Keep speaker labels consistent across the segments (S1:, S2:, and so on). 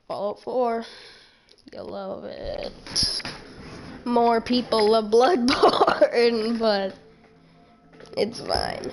S1: Fallout 4. You love it. More people love Bloodborne, but it's fine.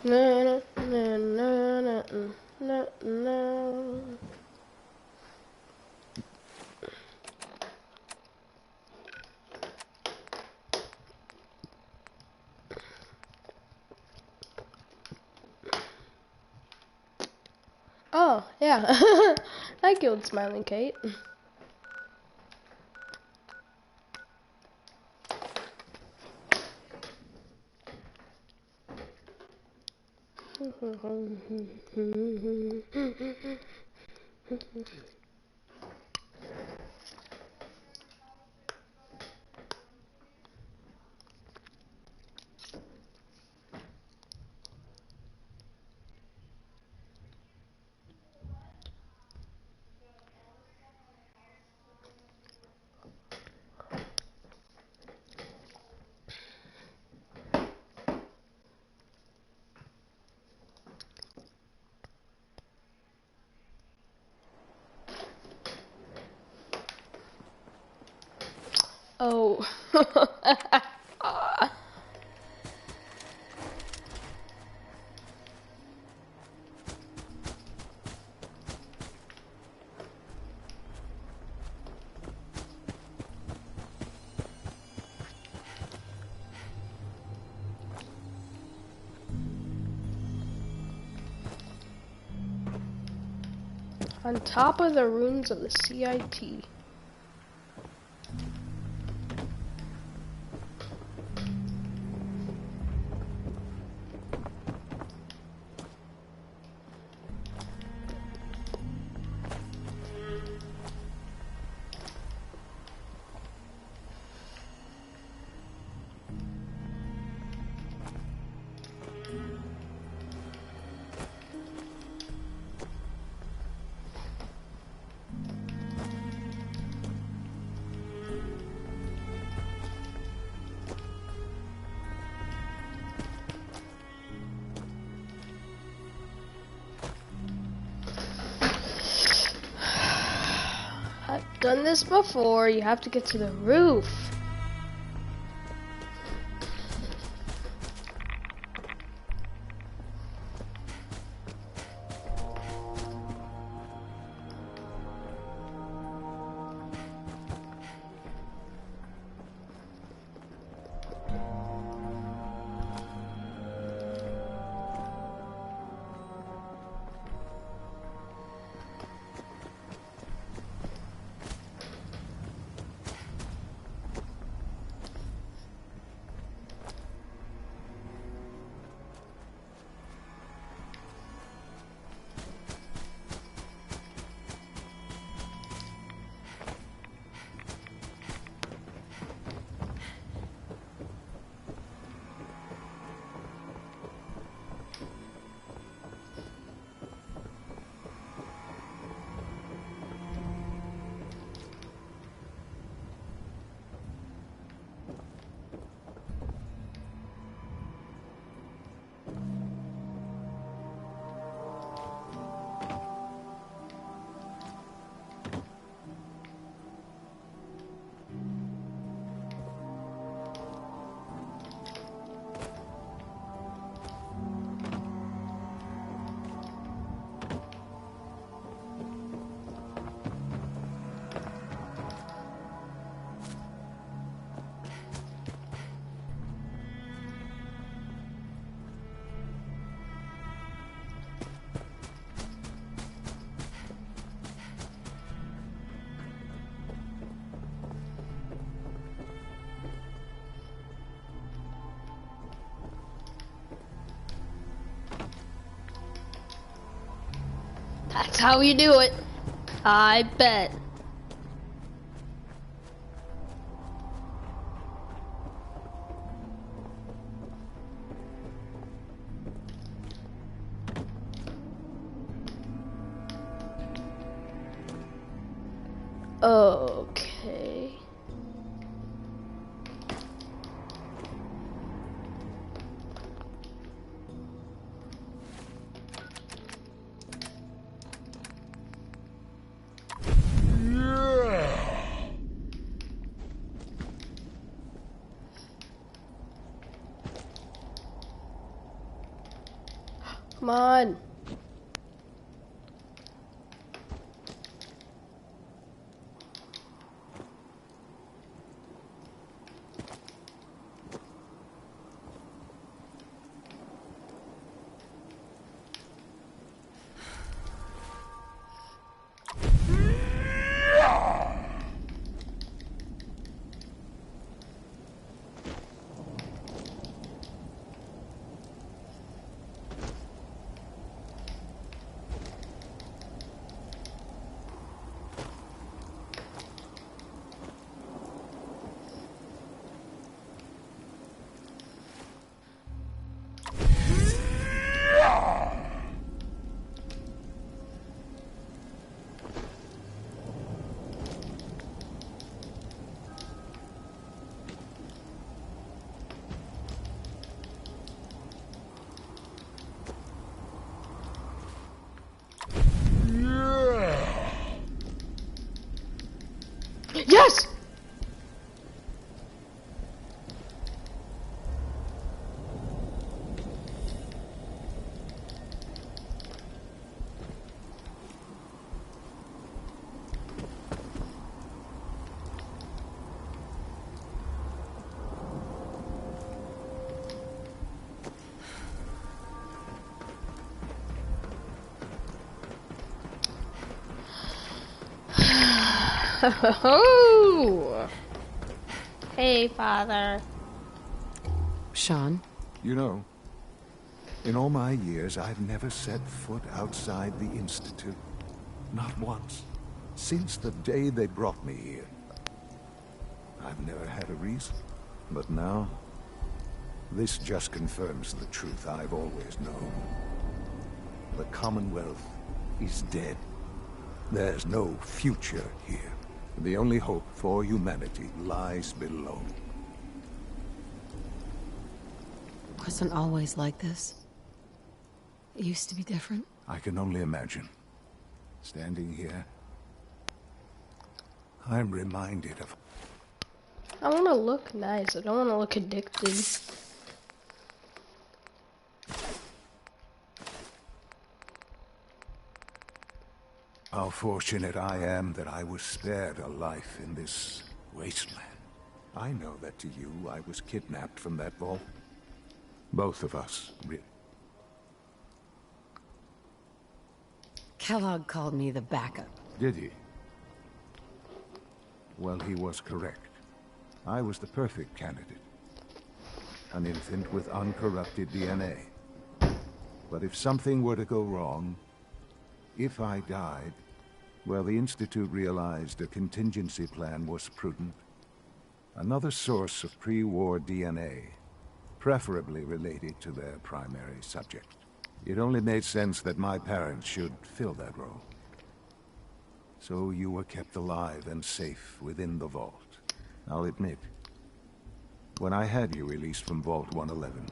S1: Na, na, na, na, na, na. Oh, yeah. I killed Smiling Kate. Oh. On top of the ruins of the CIT. I've done this before. You have to get to the roof. That's how you do it. I bet. Okay. Come on. Yes! Oh! Hey, Father.
S2: Sean?
S3: You know, in all my years, I've never set foot outside the Institute. Not once. Since the day they brought me here. I've never had a reason. But now, this just confirms the truth I've always known. The Commonwealth is dead. There's no future here. The only hope for humanity lies below.
S2: It wasn't always like this. It used to be different.
S3: I can only imagine. Standing here, I'm reminded of...
S1: I want to look nice. I don't want to look addicted.
S3: How fortunate I am that I was spared a life in this wasteland. I know that to you, I was kidnapped from that vault. Both of us,
S2: Kellogg called me the backup.
S3: Did he? Well, he was correct. I was the perfect candidate. An infant with uncorrupted DNA. But if something were to go wrong, if I died, well, the Institute realized a contingency plan was prudent. Another source of pre-war DNA, preferably related to their primary subject. It only made sense that my parents should fill that role. So you were kept alive and safe within the vault. I'll admit, when I had you released from Vault 111,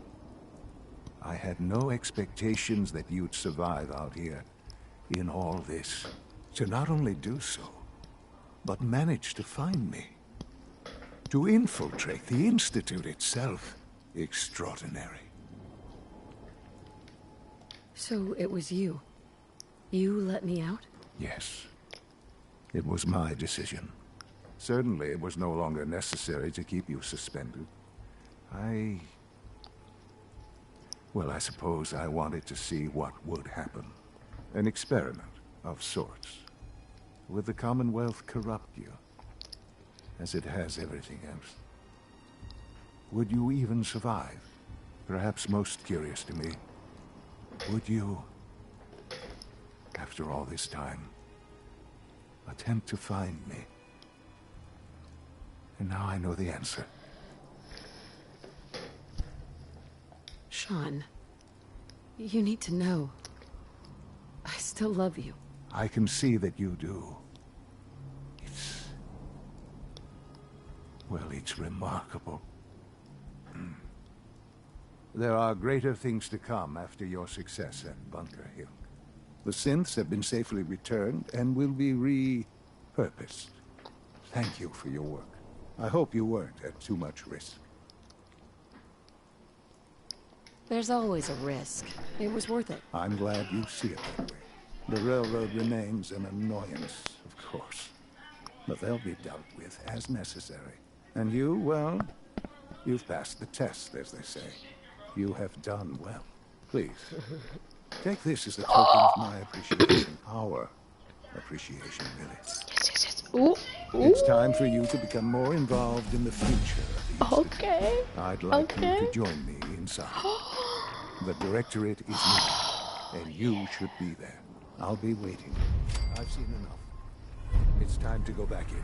S3: I had no expectations that you'd survive out here in all this. To not only do so, but manage to find me. To infiltrate the Institute itself. Extraordinary.
S2: So it was you. You let me out?
S3: Yes. It was my decision. Certainly it was no longer necessary to keep you suspended. Well, I suppose I wanted to see what would happen. An experiment of sorts. Would the Commonwealth corrupt you, as it has everything else? Would you even survive? Perhaps most curious to me, would you, after after all this time. Attempt to find me. And now I know the answer.
S2: Sean, you need to know. I still love you.
S3: I can see that you do. Well, it's remarkable. There are greater things to come after your success at Bunker Hill. The synths have been safely returned and will be repurposed. Thank you for your work. I hope you weren't at too much risk.
S2: There's always a risk. It was worth it.
S3: I'm glad you see it that way. The railroad remains an annoyance, of course. But they'll be dealt with as necessary. And you, well, you've passed the test, as they say. You have done well. Please, take this as a token of my appreciation. Our appreciation, really.
S1: Yes. Ooh.
S3: It's time for you to become more involved in the future of the Institute.
S1: Okay.
S3: I'd like you to join me inside. The Directorate is meeting, and you should be there. I'll be waiting. I've seen enough. It's time to go back in.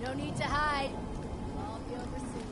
S4: No need to hide. I'll be over soon.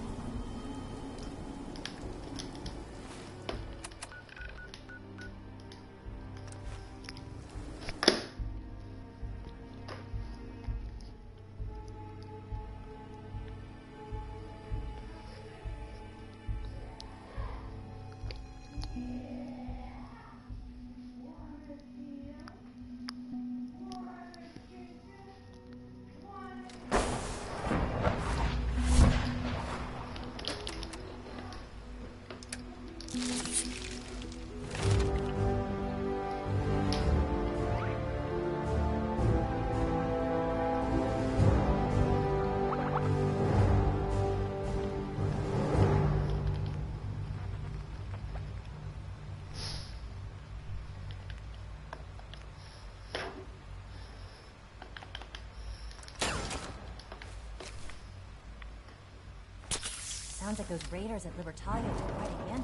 S5: Sounds like those raiders at Libertalia took right again.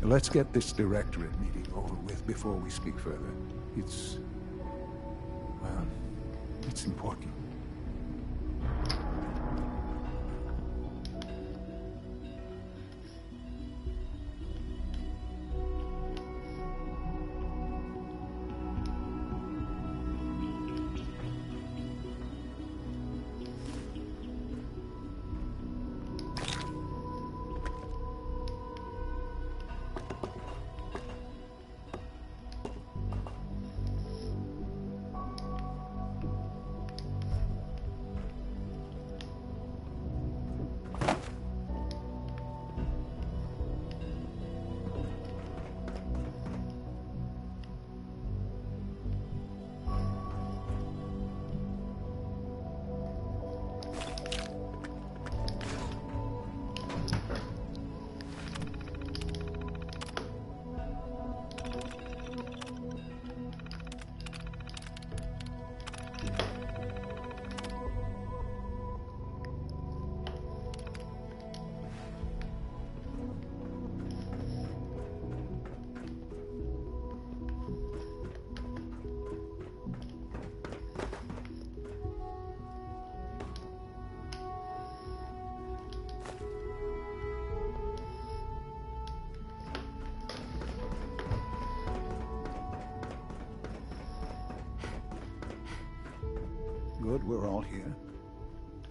S3: Let's get this directorate meeting over with before we speak further. Well, it's important. Good, we're all here.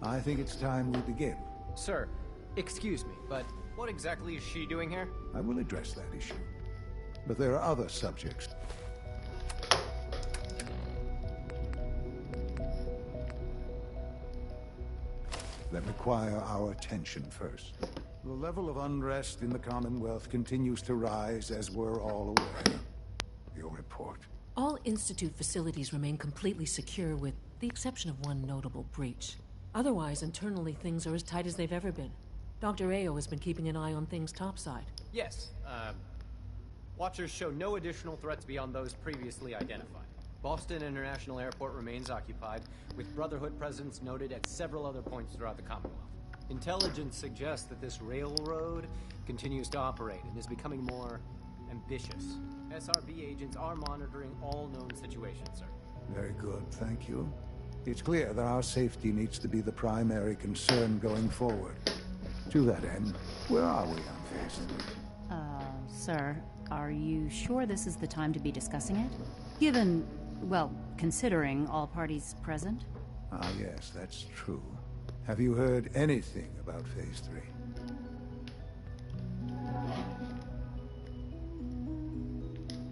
S3: I think it's time we begin.
S6: Sir, excuse me, but what exactly is she doing here?
S3: I will address that issue. But there are other subjects. That require our attention first. The level of unrest in the Commonwealth continues to rise, as we're all aware. Your report.
S7: All Institute facilities remain completely secure with the exception of one notable breach. Otherwise, internally, things are as tight as they've ever been. Dr. Ao has been keeping an eye on things topside.
S6: Yes, Watchers show no additional threats beyond those previously identified. Boston International Airport remains occupied, with Brotherhood presence noted at several other points throughout the Commonwealth. Intelligence suggests that this railroad continues to operate and is becoming more ambitious. SRB agents are monitoring all known situations, sir.
S3: Very good, thank you. It's clear that our safety needs to be the primary concern going forward. To that end, where are we on Phase 3?
S8: Sir, are you sure this is the time to be discussing it? Given, well, considering all parties present?
S3: Ah, yes, that's true. Have you heard anything about Phase 3?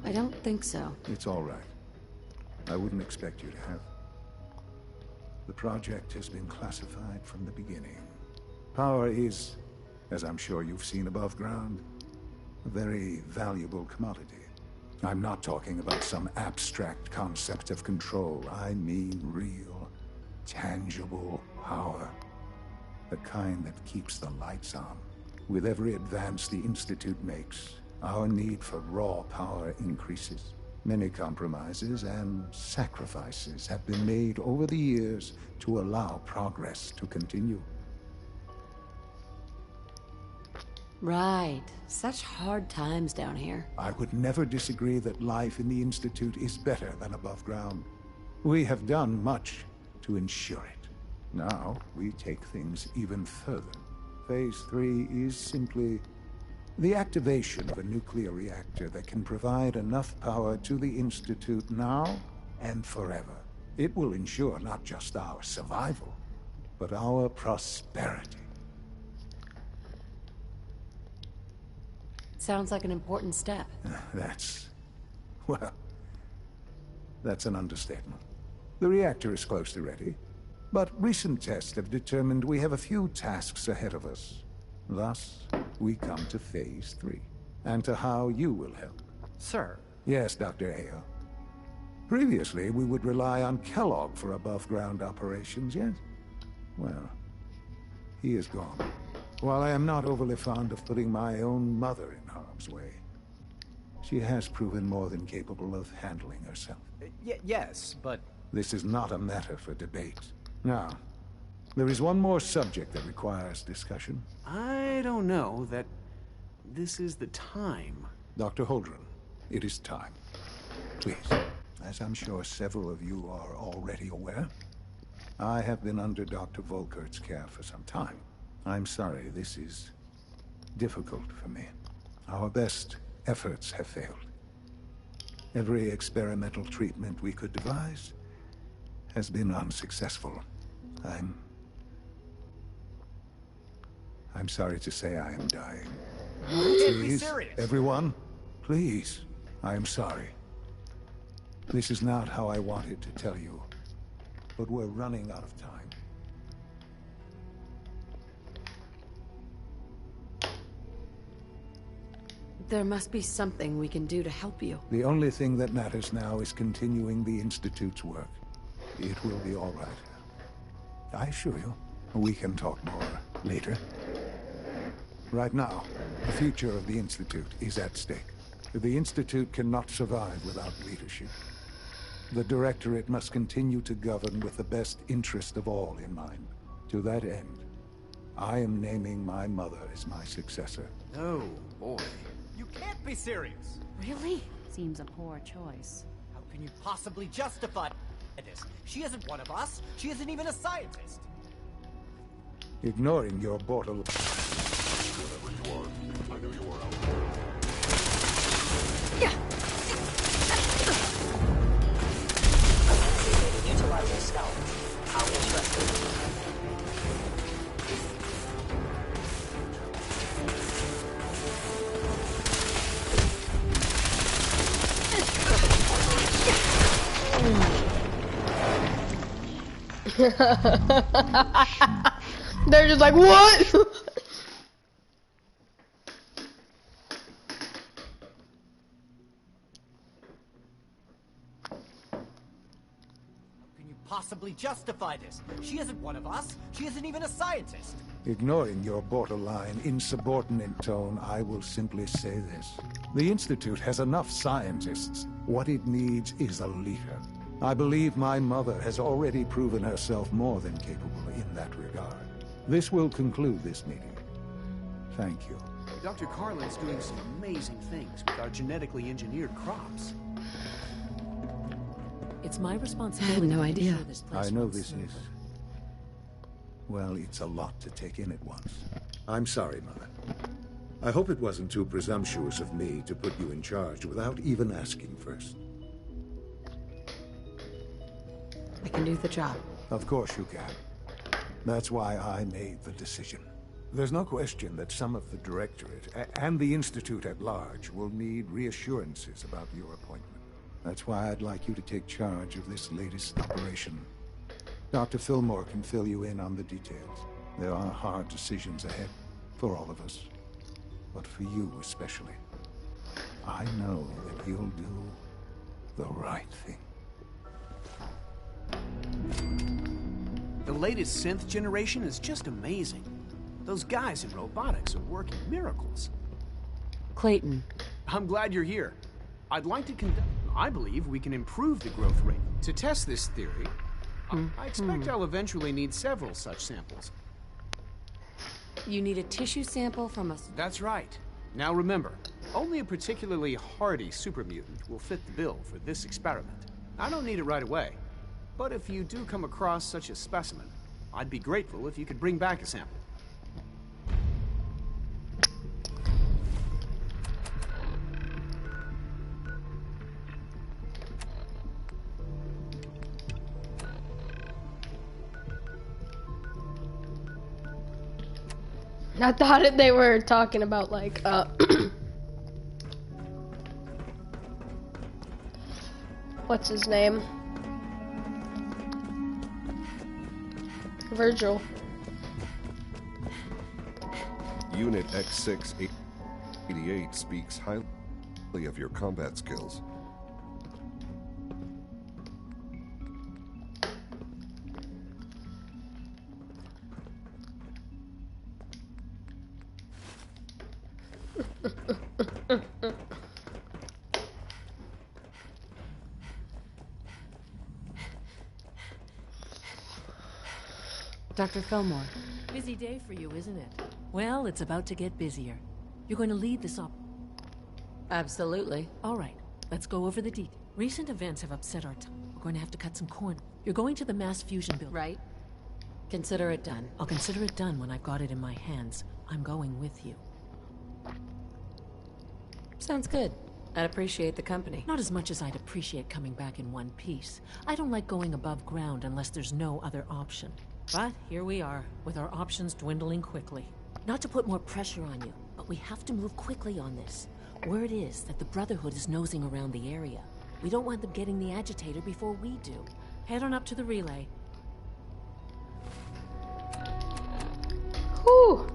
S2: I don't think so.
S3: It's all right. I wouldn't expect you to have. The project has been classified from the beginning. Power is, as I'm sure you've seen above ground, a very valuable commodity. I'm not talking about some abstract concept of control. I mean real, tangible power. The kind that keeps the lights on. With every advance the Institute makes, our need for raw power increases. Many compromises and sacrifices have been made over the years to allow progress to continue.
S2: Right. Such hard times down here.
S3: I would never disagree that life in the Institute is better than above ground. We have done much to ensure it. Now, we take things even further. Phase 3 is simply the activation of a nuclear reactor that can provide enough power to the Institute now and forever. It will ensure not just our survival, but our prosperity.
S2: Sounds like an important step.
S3: Well, that's an understatement. The reactor is close to ready, but recent tests have determined we have a few tasks ahead of us. Thus, we come to Phase 3, and to how you will help.
S6: Sir.
S3: Yes, Dr. Ao. Previously, we would rely on Kellogg for above-ground operations, yes? Well, he is gone. While I am not overly fond of putting my own mother in harm's way, she has proven more than capable of handling herself.
S6: Yes, but...
S3: This is not a matter for debate. Now, there is one more subject that requires discussion.
S9: I don't know that this is the time.
S3: Dr. Holdren, it is time. Please, as I'm sure several of you are already aware, I have been under Dr. Volkert's care for some time. I'm sorry, this is difficult for me. Our best efforts have failed. Every experimental treatment we could devise has been unsuccessful. I'm sorry to say I am dying. Please, everyone, please, I am sorry. This is not how I wanted to tell you, but we're running out of time.
S2: There must be something we can do to help you.
S3: The only thing that matters now is continuing the Institute's work. It will be all right. I assure you, we can talk more later. Right now, the future of the Institute is at stake. The Institute cannot survive without leadership. The Directorate must continue to govern with the best interest of all in mind. To that end, I am naming my mother as my successor.
S6: Oh, boy. You can't be serious!
S2: Really?
S8: Seems a poor choice.
S6: How can you possibly justify this? She isn't one of us. She isn't even a scientist.
S3: Ignoring your borderline...
S9: Utilizing scout. How interesting.
S1: They're just like, what?
S6: Possibly justify this. She isn't one of us. She isn't even a scientist.
S3: Ignoring your borderline, insubordinate tone, I will simply say this. The Institute has enough scientists. What it needs is a leader. I believe my mother has already proven herself more than capable in that regard. This will conclude this meeting. Thank you.
S10: Dr. Carlin's doing some amazing things with our genetically engineered crops.
S7: It's my responsibility.
S2: I had no
S7: to
S2: idea.
S7: ensure this place
S3: I know
S7: runs
S3: this
S7: smoothly.
S3: is... Well, it's a lot to take in at once. I'm sorry, Mother. I hope it wasn't too presumptuous of me to put you in charge without even asking first.
S2: I can do the job.
S3: Of course you can. That's why I made the decision. There's no question that some of the Directorate and the Institute at large will need reassurances about your appointment. That's why I'd like you to take charge of this latest operation. Dr. Fillmore can fill you in on the details. There are hard decisions ahead, for all of us. But for you especially. I know that you'll do the right thing.
S10: The latest Synth generation is just amazing. Those guys in robotics are working miracles.
S2: Clayton.
S10: I'm glad you're here. I'd like to conduct... I believe we can improve the growth rate. To test this theory, I expect I'll eventually need several such samples.
S2: You need a tissue sample from a...
S10: That's right. Now remember, only a particularly hardy supermutant will fit the bill for this experiment. I don't need it right away, but if you do come across such a specimen, I'd be grateful if you could bring back a sample.
S1: I thought they were talking about like what's his name? Virgil.
S11: Unit X688 speaks highly of your combat skills.
S2: Dr. Fillmore.
S7: Busy day for you, isn't it? Well, it's about to get busier. You're going to lead this op... Absolutely. All right, let's go over the details. Recent events have upset our We're going to have to cut some corners. You're going to the mass fusion building, right? Consider it done. I'll consider it done when I've got it in my hands. I'm going with you. Sounds good. I'd appreciate the company. Not as much as I'd appreciate coming back in one piece. I don't like going above ground unless there's no other option. But here we are, with our options dwindling quickly. Not to put more pressure on you, but we have to move quickly on this. Word is that the Brotherhood is nosing around the area. We don't want them getting the agitator before we do. Head on up to the relay.
S1: Whew.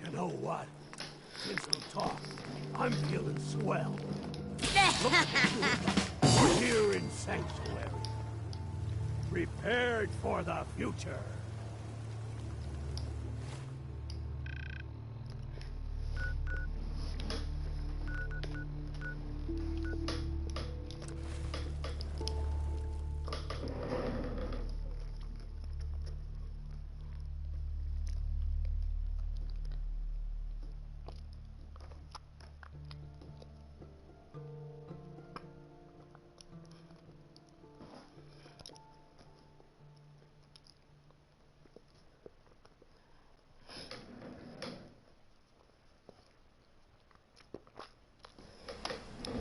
S12: You know what? Since we talked, I'm feeling swell. We're here in Sanctuary. Prepared for the future.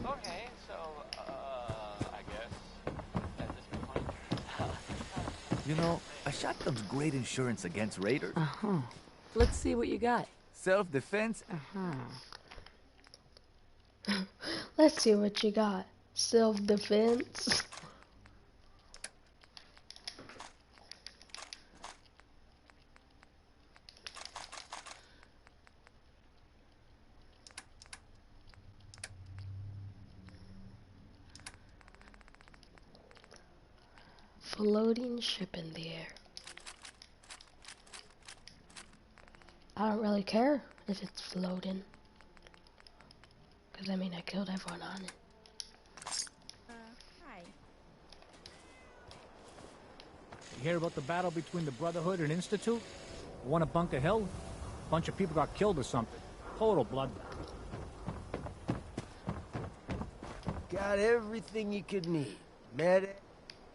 S9: Okay, so, I guess at this point.
S13: You know, a shotgun's great insurance against raiders.
S7: Uh-huh. Let's see what you got.
S13: Self-defense?
S1: Let's see what you got. Self-defense. Floating ship in the air. I don't really care if it's floating. Because I mean, I killed everyone on it.
S5: Hi.
S14: You hear about the battle between the Brotherhood and Institute? The one at Bunker Hill? A bunch of people got killed or something. Total bloodbath.
S15: Got everything you could need. Medic.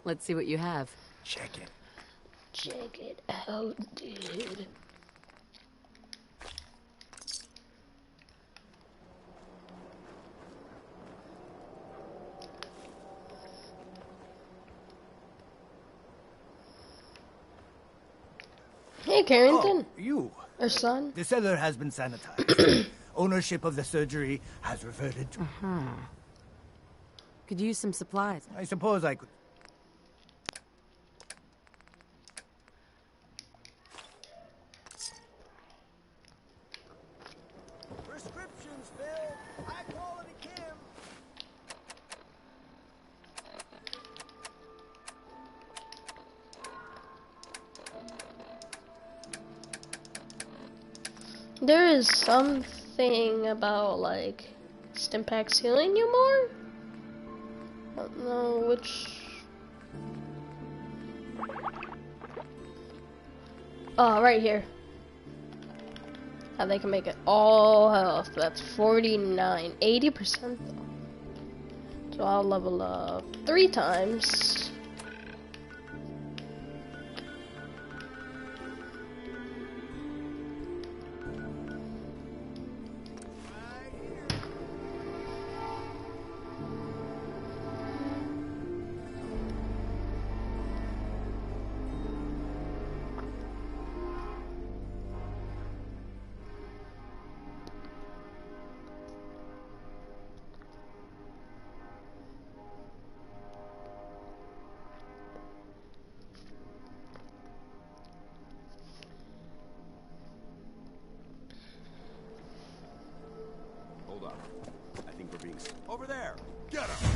S7: Let's see what you have.
S15: Check it.
S1: Check it out, dude. Hey, Carrington.
S15: Oh, you.
S1: Her son.
S15: The cellar has been sanitized. Ownership of the surgery has reverted to...
S7: Could use some supplies.
S15: I suppose I could... Prescriptions, Phil. High quality Kim.
S1: There is something about, like, Stimpaks healing you more? I don't know which... Oh, right here. How they can make it all health. That's 49. 80% though. So I'll level up 3 times.
S11: Hold up. I think we're being... Over there! Get him!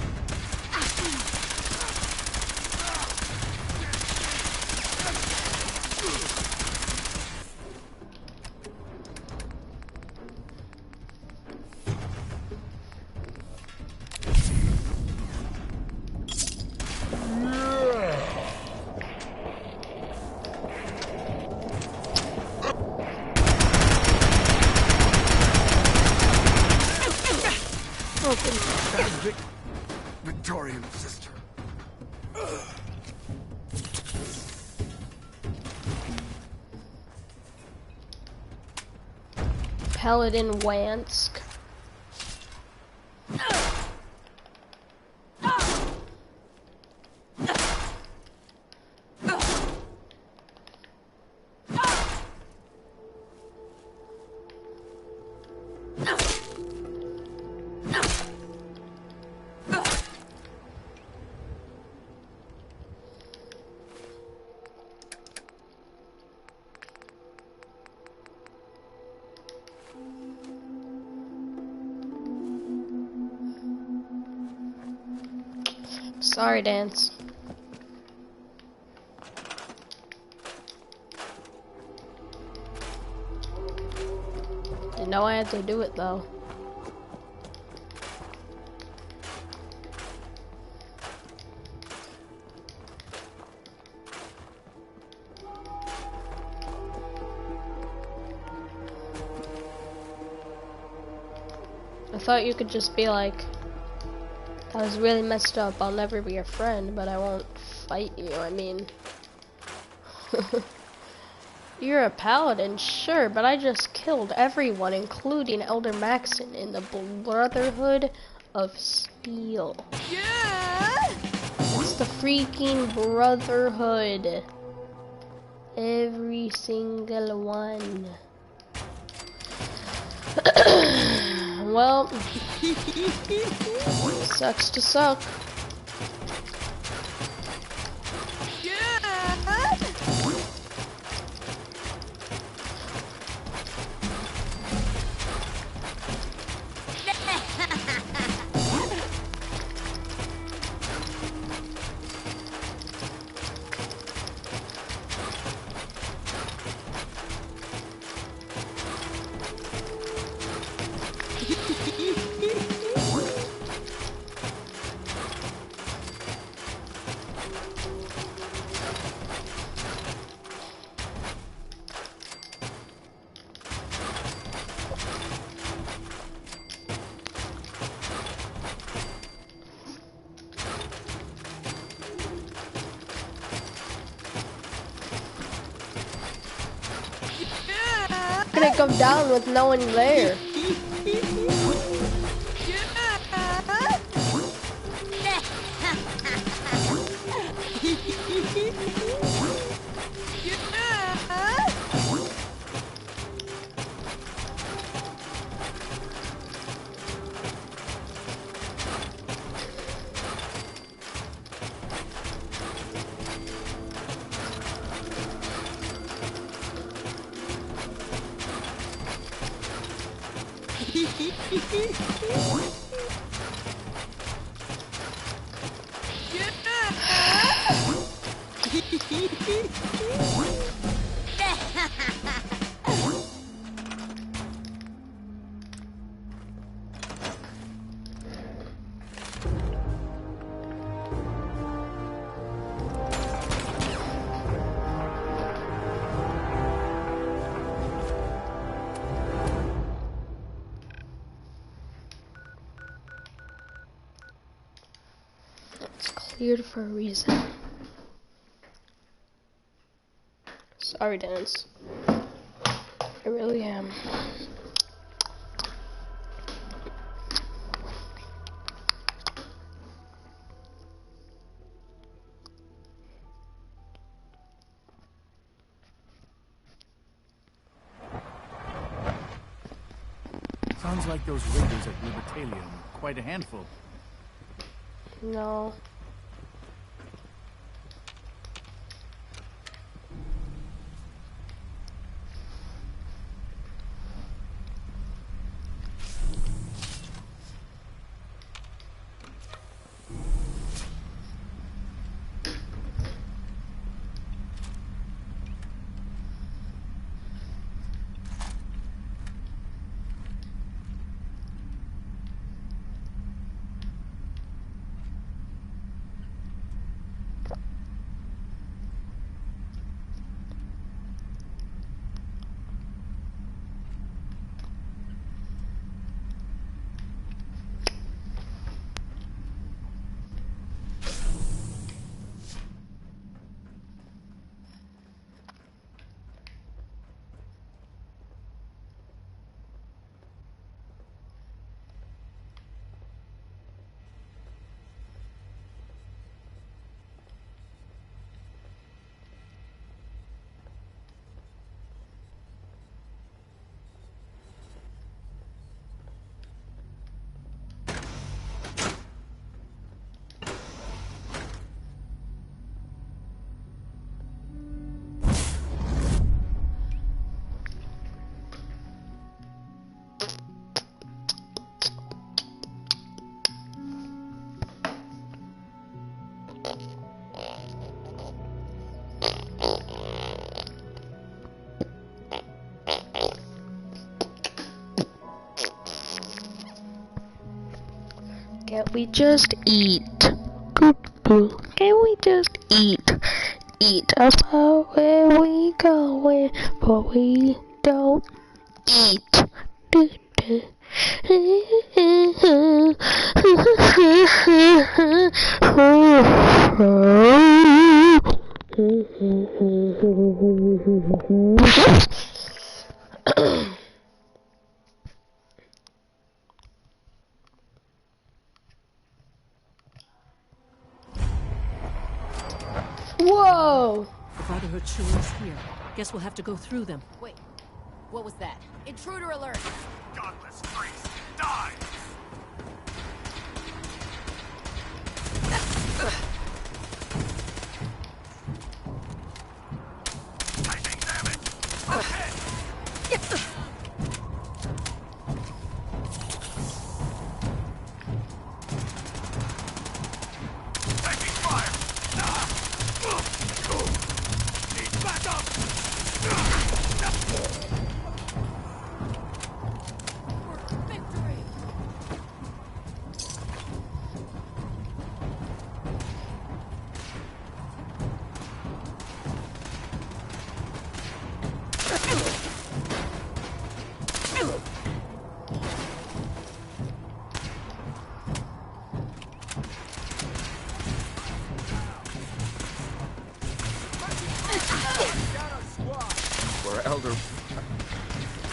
S11: Victorian sister.
S1: Paladin Wansk. Sorry, Dance. You know I had to do it though. I thought you could just be like, I was really messed up, I'll never be your friend, but I won't fight you. I mean, you're a paladin, sure, but I just killed everyone, including Elder Maxon in the Brotherhood of Steel.
S4: Yeah!
S1: It's the freaking Brotherhood. Every single one. Well, sucks to suck. Gonna go down with no one there. cleared for a reason. Sorry, Dance. I really am.
S12: Sounds like those raiders at Libertalium were quite a handful.
S1: No. Can't we just eat? Can't we just eat? Eat about where we going, but we don't eat. Whoa!
S7: The Brotherhood sure is here. Guess we'll have to go through them.
S4: Wait, what was that? Intruder alert!
S11: Godless freaks, die! Taking damage! Ahead! Taking fire! Need backup!
S4: Victory!
S10: We're Elder.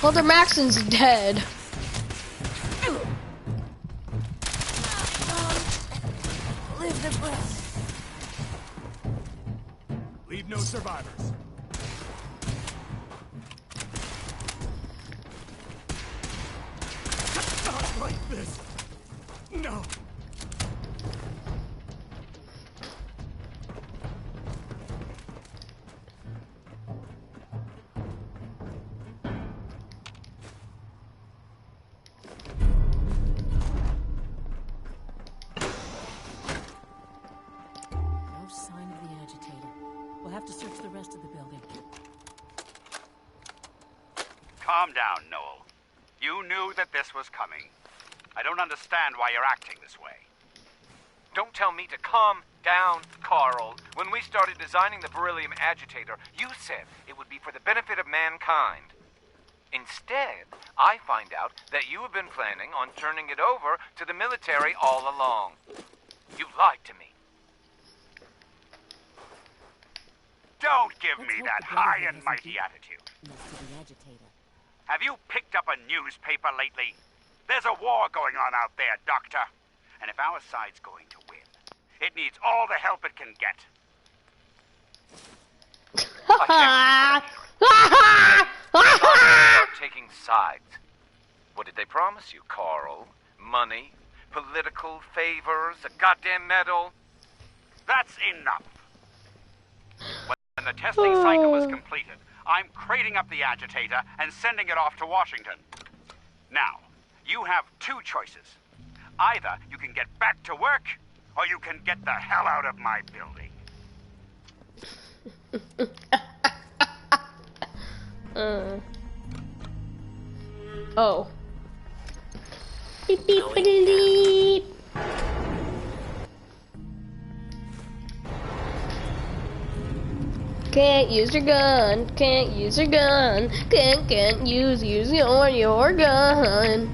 S1: Elder Maxon's dead.
S4: Live the breath.
S11: Leave no survivors. Not like this. No.
S7: No sign of the agitator. We'll have to search the rest of the building.
S16: Calm down, Noel. You knew that this was coming. I don't understand why you're acting this way.
S17: Don't tell me to calm down, Carl. When we started designing the beryllium agitator, you said it would be for the benefit of mankind. Instead, I find out that you have been planning on turning it over to the military all along. You lied to me.
S16: Don't give me that high and mighty attitude. Have you picked up a newspaper lately? There's a war going on out there, Doctor. And if our side's going to win, it needs all the help it can get.
S17: Taking sides. What did they promise you, Carl? Money? Political favors? A goddamn medal?
S16: That's enough. When the testing cycle is completed, I'm crating up the agitator and sending it off to Washington. Now, you have two choices. Either you can get back to work, or you can get the hell out of my building.
S1: Oh. Beep beep beep. Can't use your gun. Can't use your gun. Can't use your gun.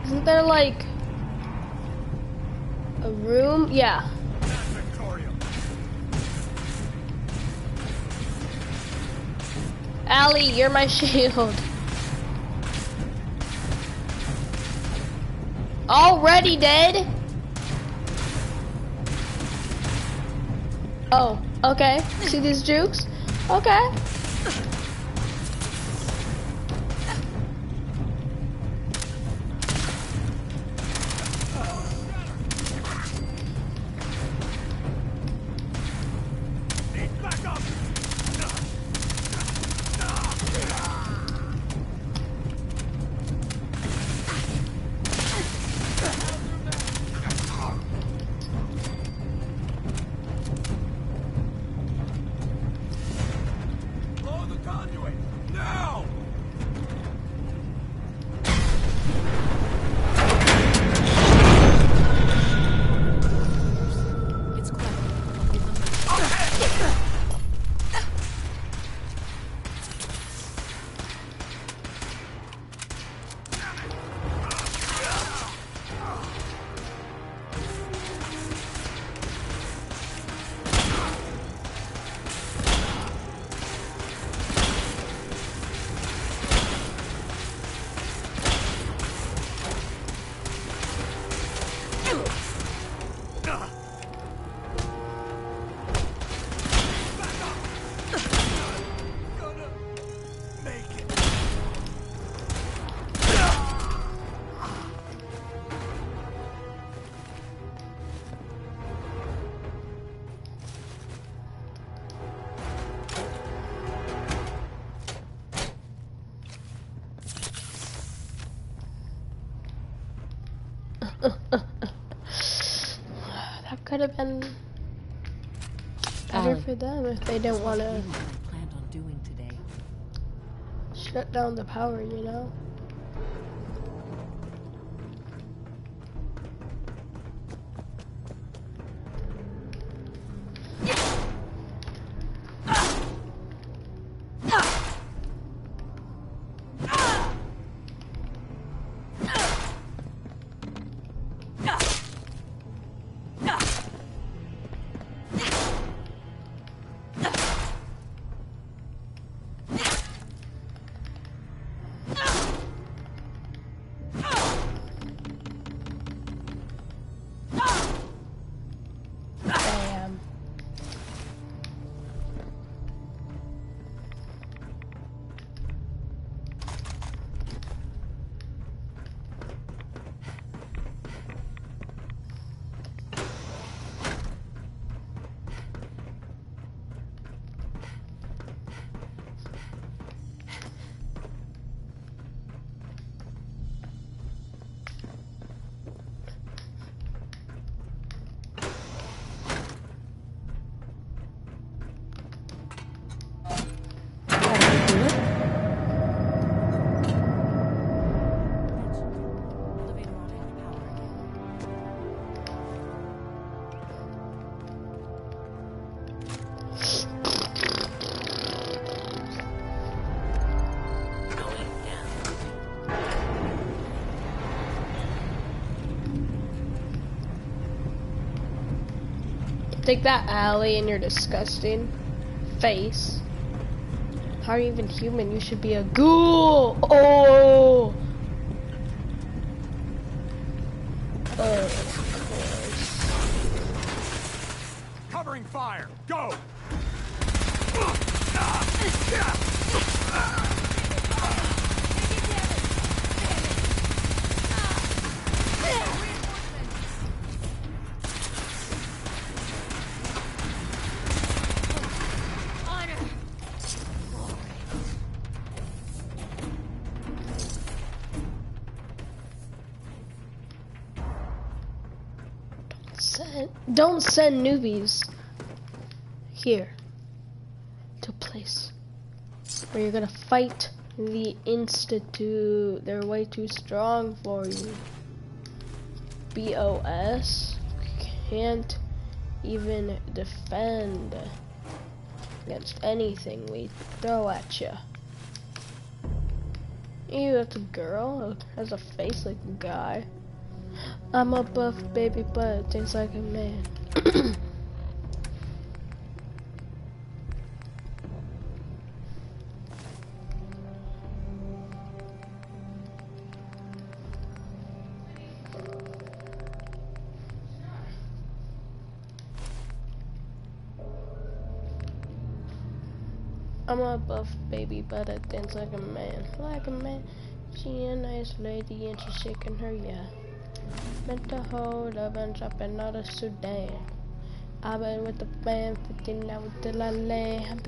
S1: Isn't there like a room? Yeah. Allie, you're my shield. Already dead? Oh, okay. See these jukes? Okay. That could have been better for them if they didn't want to shut down the power, you know?
S4: Ah!
S1: Take that, Allie, in your disgusting face. How are you even human? You should be a ghoul! Oh! Of course.
S12: Covering fire! Go!
S1: Don't send newbies here to a place where you're gonna fight the Institute. They're way too strong for you. BOS can't even defend against anything we throw at you. Ew, that's a girl. Has a face like a guy. I'm a buff baby, but it tastes like a man. I'm a buff baby, but I dance like a man. Like a man. She a nice lady and she's shaking her, yeah. Meant to hold up and dropping out of Sudan. I've been with the band 15 hours till I land.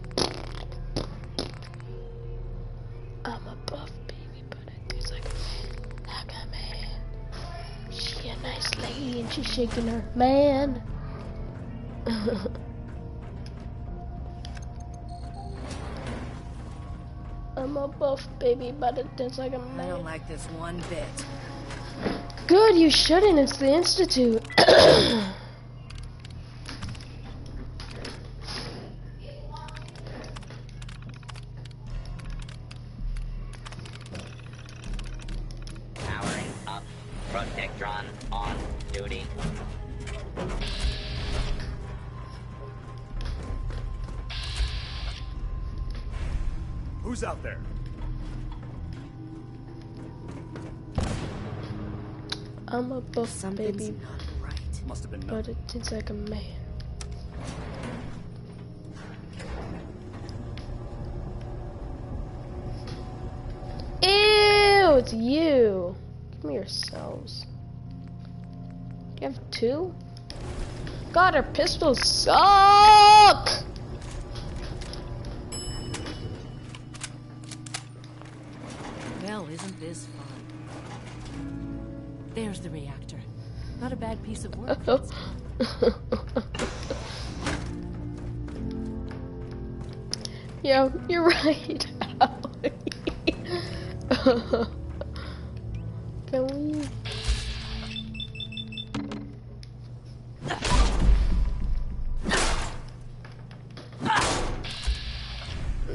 S1: I'm a buff baby, but I dance like a man. She a nice lady and she's shaking her, man. I'm a buff baby, but it dance like a man.
S4: I don't like this one bit.
S1: Good, you shouldn't. It's the Institute.
S18: Powering up. Protectron on duty.
S12: Who's out there?
S1: I'm a buff baby,
S12: Must have been
S1: but it tastes like a man. Ew, it's you. Give me yourselves. You have two? God, our pistols suck!
S7: Well, isn't this fun? There's the reactor. Not a bad piece of work.
S1: Yeah, you're right. Can we?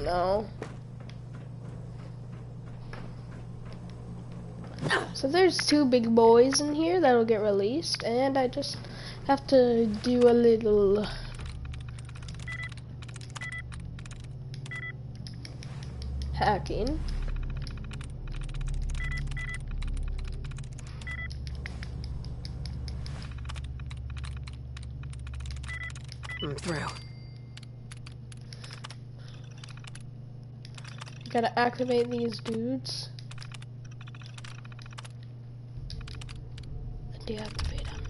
S1: No. So there's two big boys in here that'll get released, and I just have to do a little hacking.
S7: I'm through.
S1: I gotta activate these dudes. Deactivate them.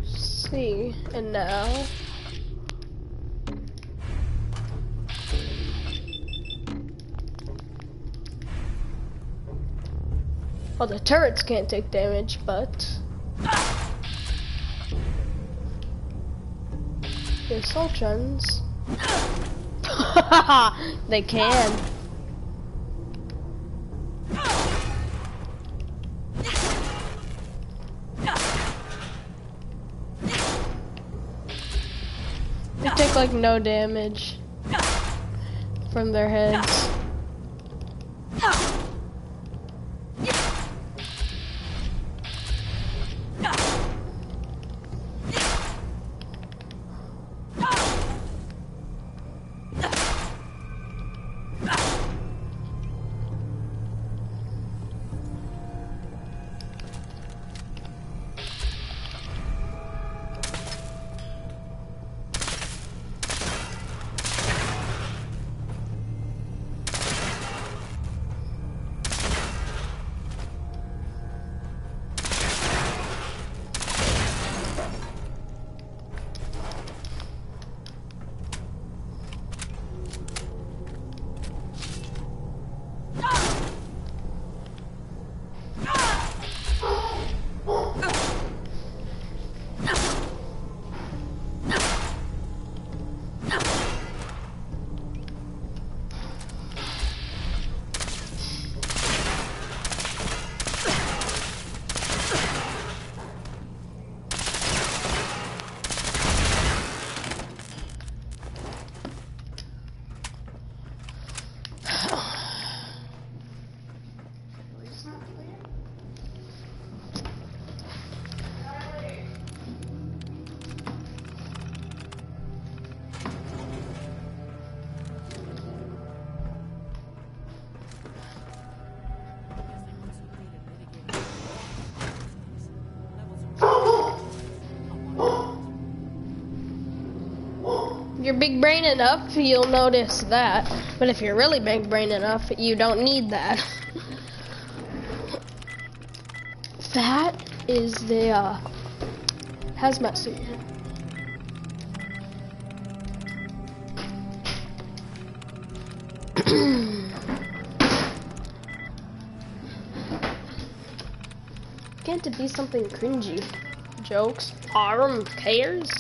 S1: See, and now well, the turrets can't take damage, but the assaultrons they can. took like no damage from their heads. You're big brain enough, you'll notice that. But if you're really big brain enough, you don't need that. That is the hazmat suit. Can't it be something cringy? Jokes? Harm? Cares?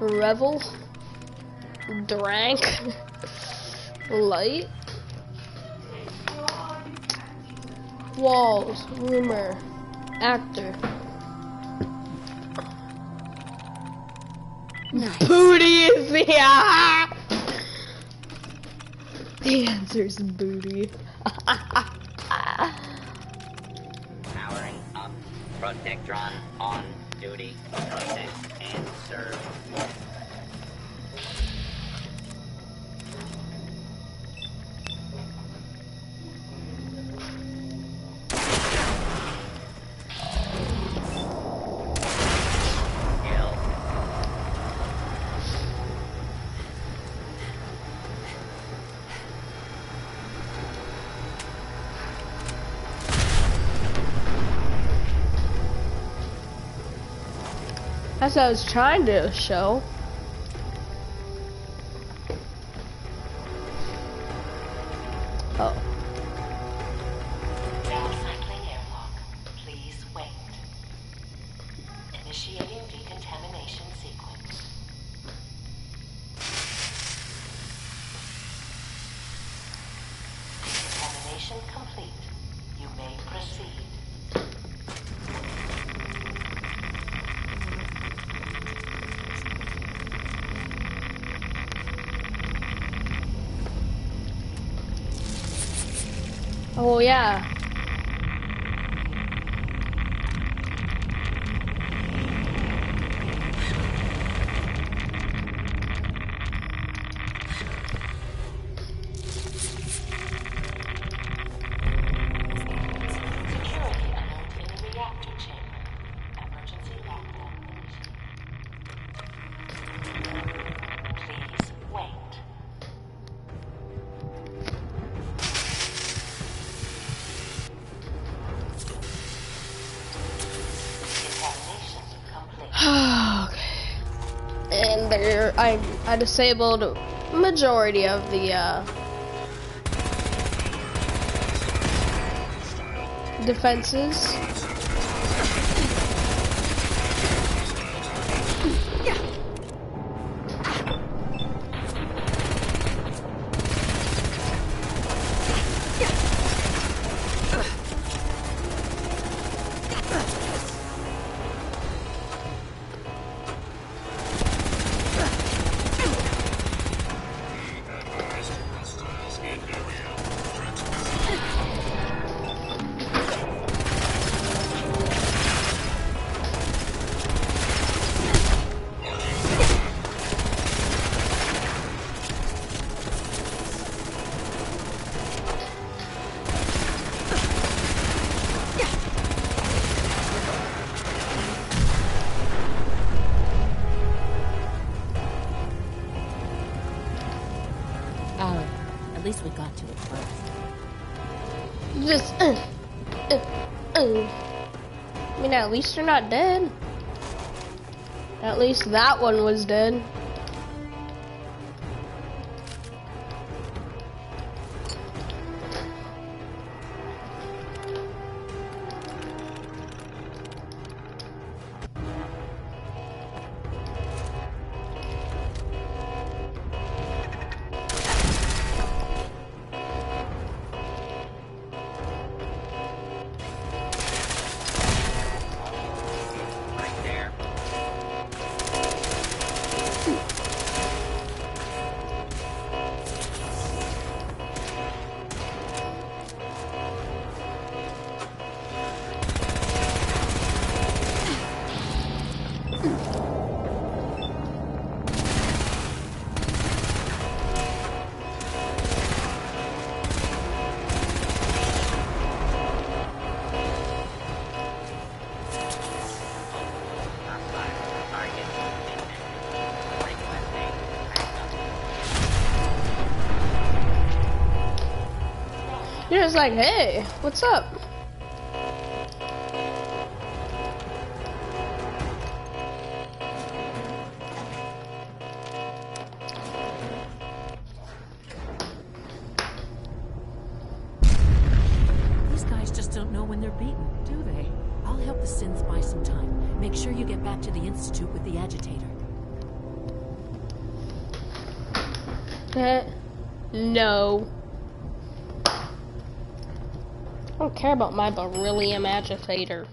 S1: Revel? Drank? Light? Walls? Rumor? Actor? Nice. Booty is the The answer's booty.
S18: Powering up. Protectron on duty. Protect and serve.
S1: That's what I was trying to show. Oh.
S19: Downcycling airlock. Please wait. Initiating decontamination sequence. Decontamination complete. You may proceed.
S1: Oh yeah.
S19: Security alert in the reactor chamber. Emergency lockdown initiated. Please wait. Decontamination complete.
S1: Okay. And there, I disabled majority of the defenses.
S7: At least we got to it first.
S1: Just, I mean, at least you're not dead. At least that one was dead. You're just like, hey, what's up?
S7: These guys just don't know when they're beaten, do they? I'll help the Synth buy some time. Make sure you get back to the Institute with the agitator.
S1: No. I don't care about my beryllium agitator.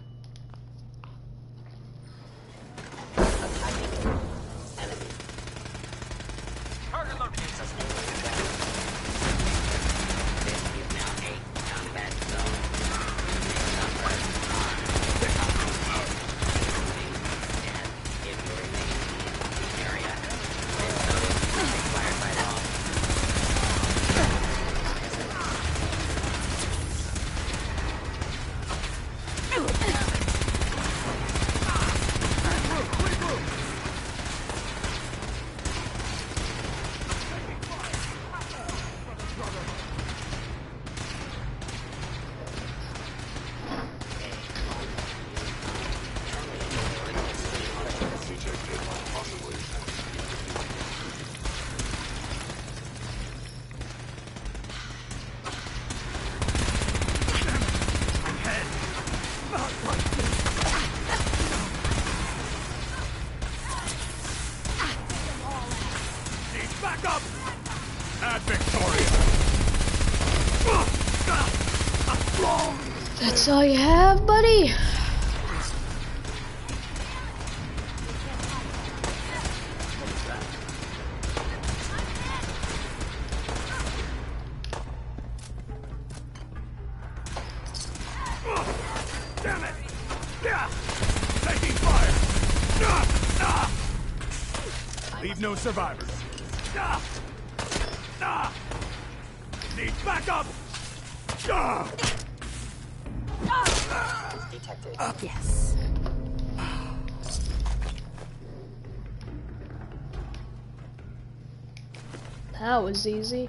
S1: That's all you have, buddy?
S12: Damn it! Taking fire! Leave no survivors. Need backup!
S7: Yes.
S1: That was easy.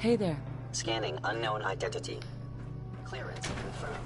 S2: Hey there.
S18: Scanning unknown identity. Clearance confirmed.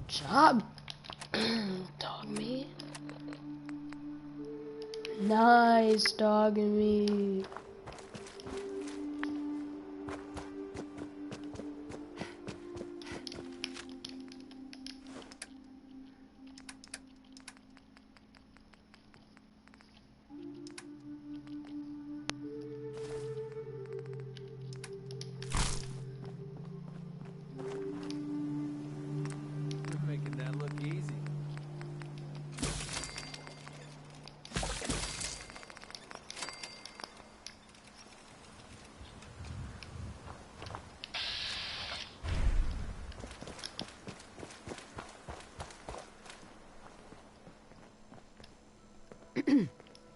S1: Job, dog meat. Nice dog meat.
S9: Making that look easy.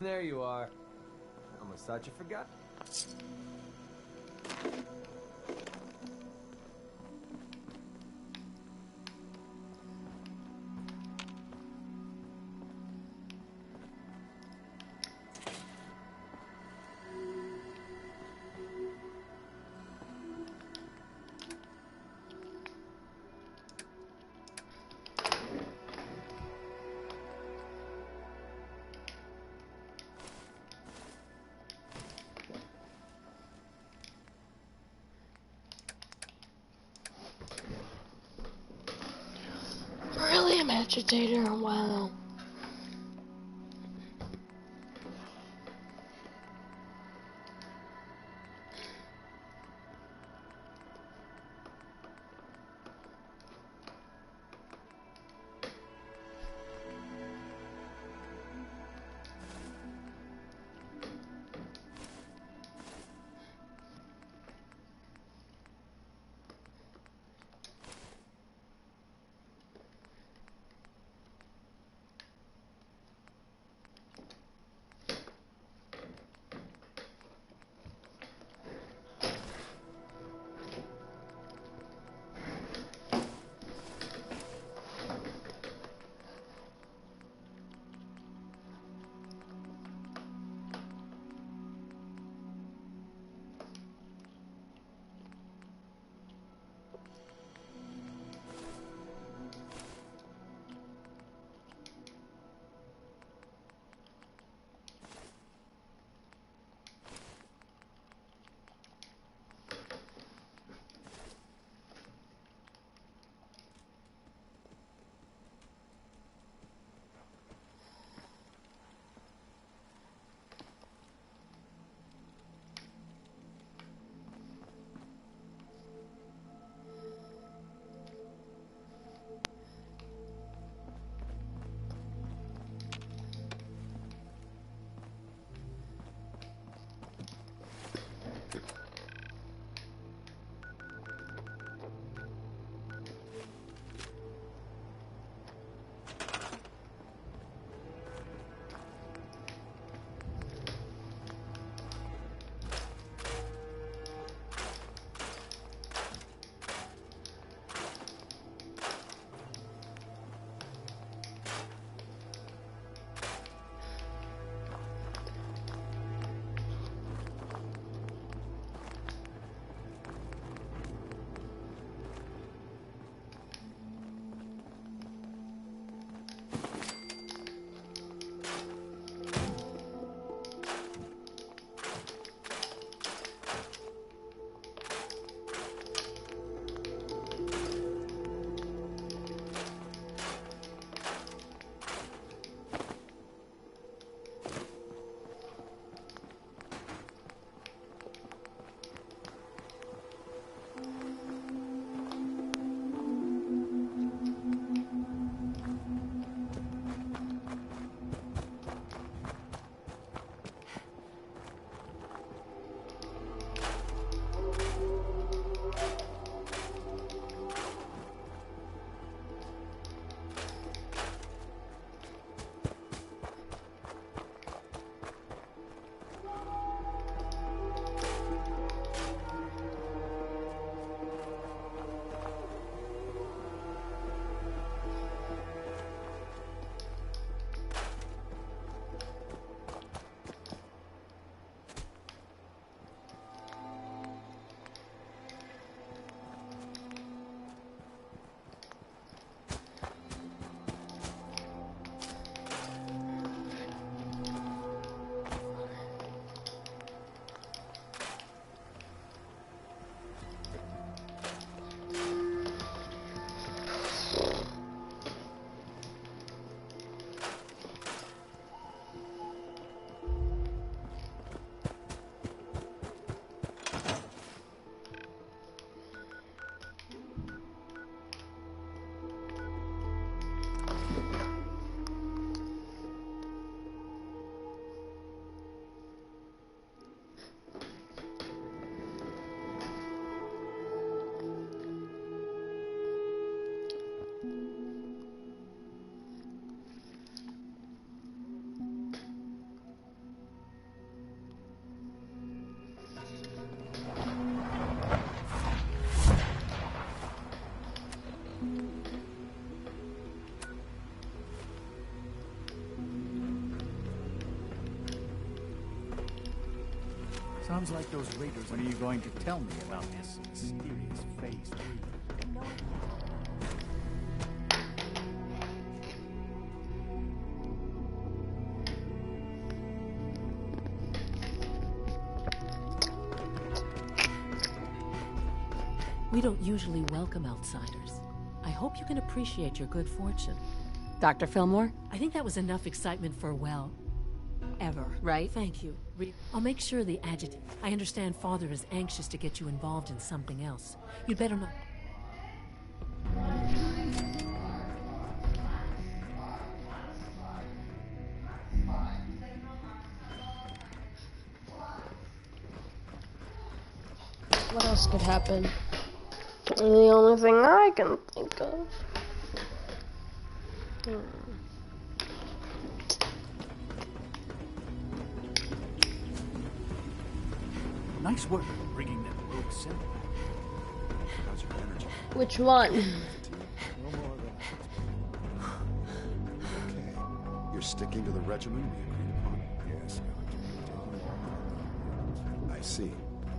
S9: There you are. Almost thought you forgot.
S1: Beryllium agitator, wow.
S12: Sounds like those raiders. When are you going to tell me about this mysterious Phase 3?
S7: We don't usually welcome outsiders. I hope you can appreciate your good fortune.
S2: Dr. Fillmore?
S7: I think that was enough excitement for, well, ever.
S2: Right?
S7: Thank you. I'll make sure the adjutant... I understand Father is anxious to get you involved in something else. You'd better not...
S1: What else could happen? The only thing I can think of.
S12: Nice work bringing that rogue Synth back. How's your energy?
S1: Which one?
S12: No more of that.
S11: Okay. You're sticking to the regimen we agreed upon?
S3: Yes.
S11: I see.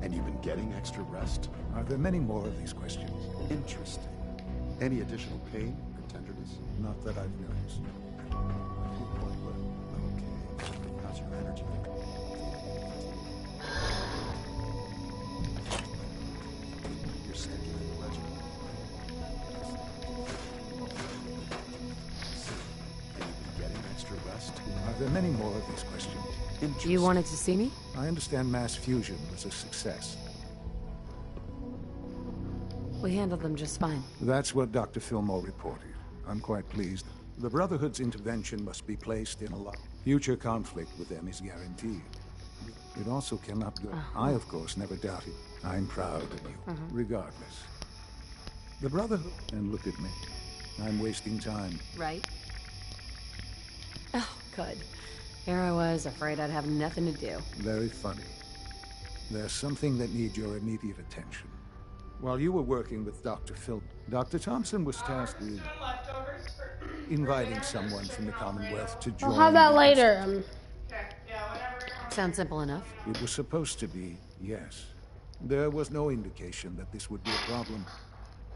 S11: And you've been getting extra rest?
S3: Are there many more of these questions?
S11: Interesting. Any additional pain or tenderness?
S3: Not that I've noticed.
S11: I feel quite well. Okay. How's your energy? You're sticking to the regimen. And you've been getting extra rest?
S3: Are there many more of these questions?
S2: You wanted to see me?
S3: I understand mass fusion was a success.
S2: We handled them just fine.
S3: That's what Dr. Fillmore reported. I'm quite pleased. The Brotherhood's intervention must be placed in a lot. Future conflict with them is guaranteed. It also cannot go. I, of course, never doubted. I'm proud of you, regardless. The Brotherhood... And look at me. I'm wasting time.
S2: Right? Oh, good. Here I was, afraid I'd have nothing to do.
S3: Very funny. There's something that needs your immediate attention. While you were working with Dr. Phil, Dr. Thompson was tasked with inviting someone from the Commonwealth to join.
S1: I'll have that later.
S2: Sounds simple enough.
S3: It was supposed to be, yes. There was no indication that this would be a problem.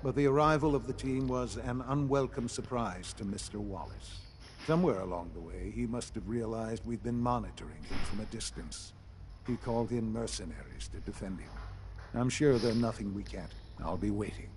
S3: But the arrival of the team was an unwelcome surprise to Mr. Wallace. Somewhere along the way, he must have realized we'd been monitoring him from a distance. He called in mercenaries to defend him. I'm sure there's nothing we can't. I'll be waiting.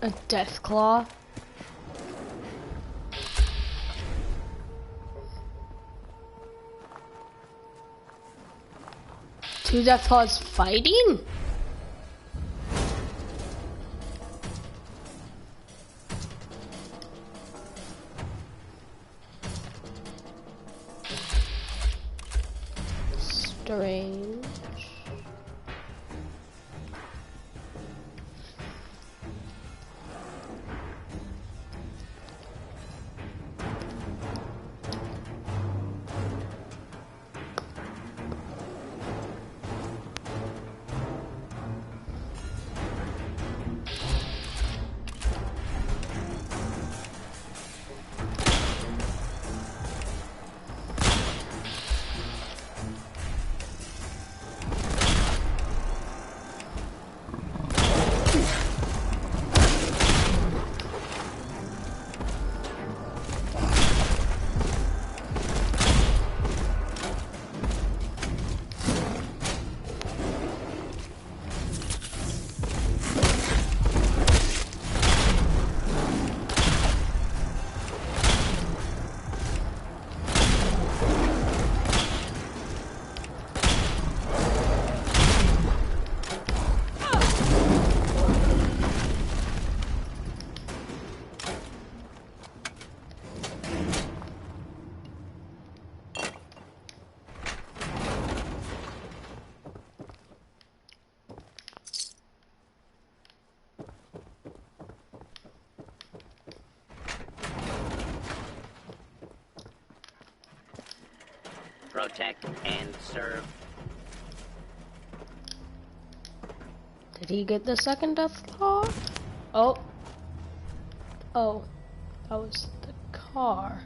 S1: A death claw. Two death claws fighting? Strange.
S18: protect, and serve.
S1: Did he get the second death claw? Oh. Oh. That was the car.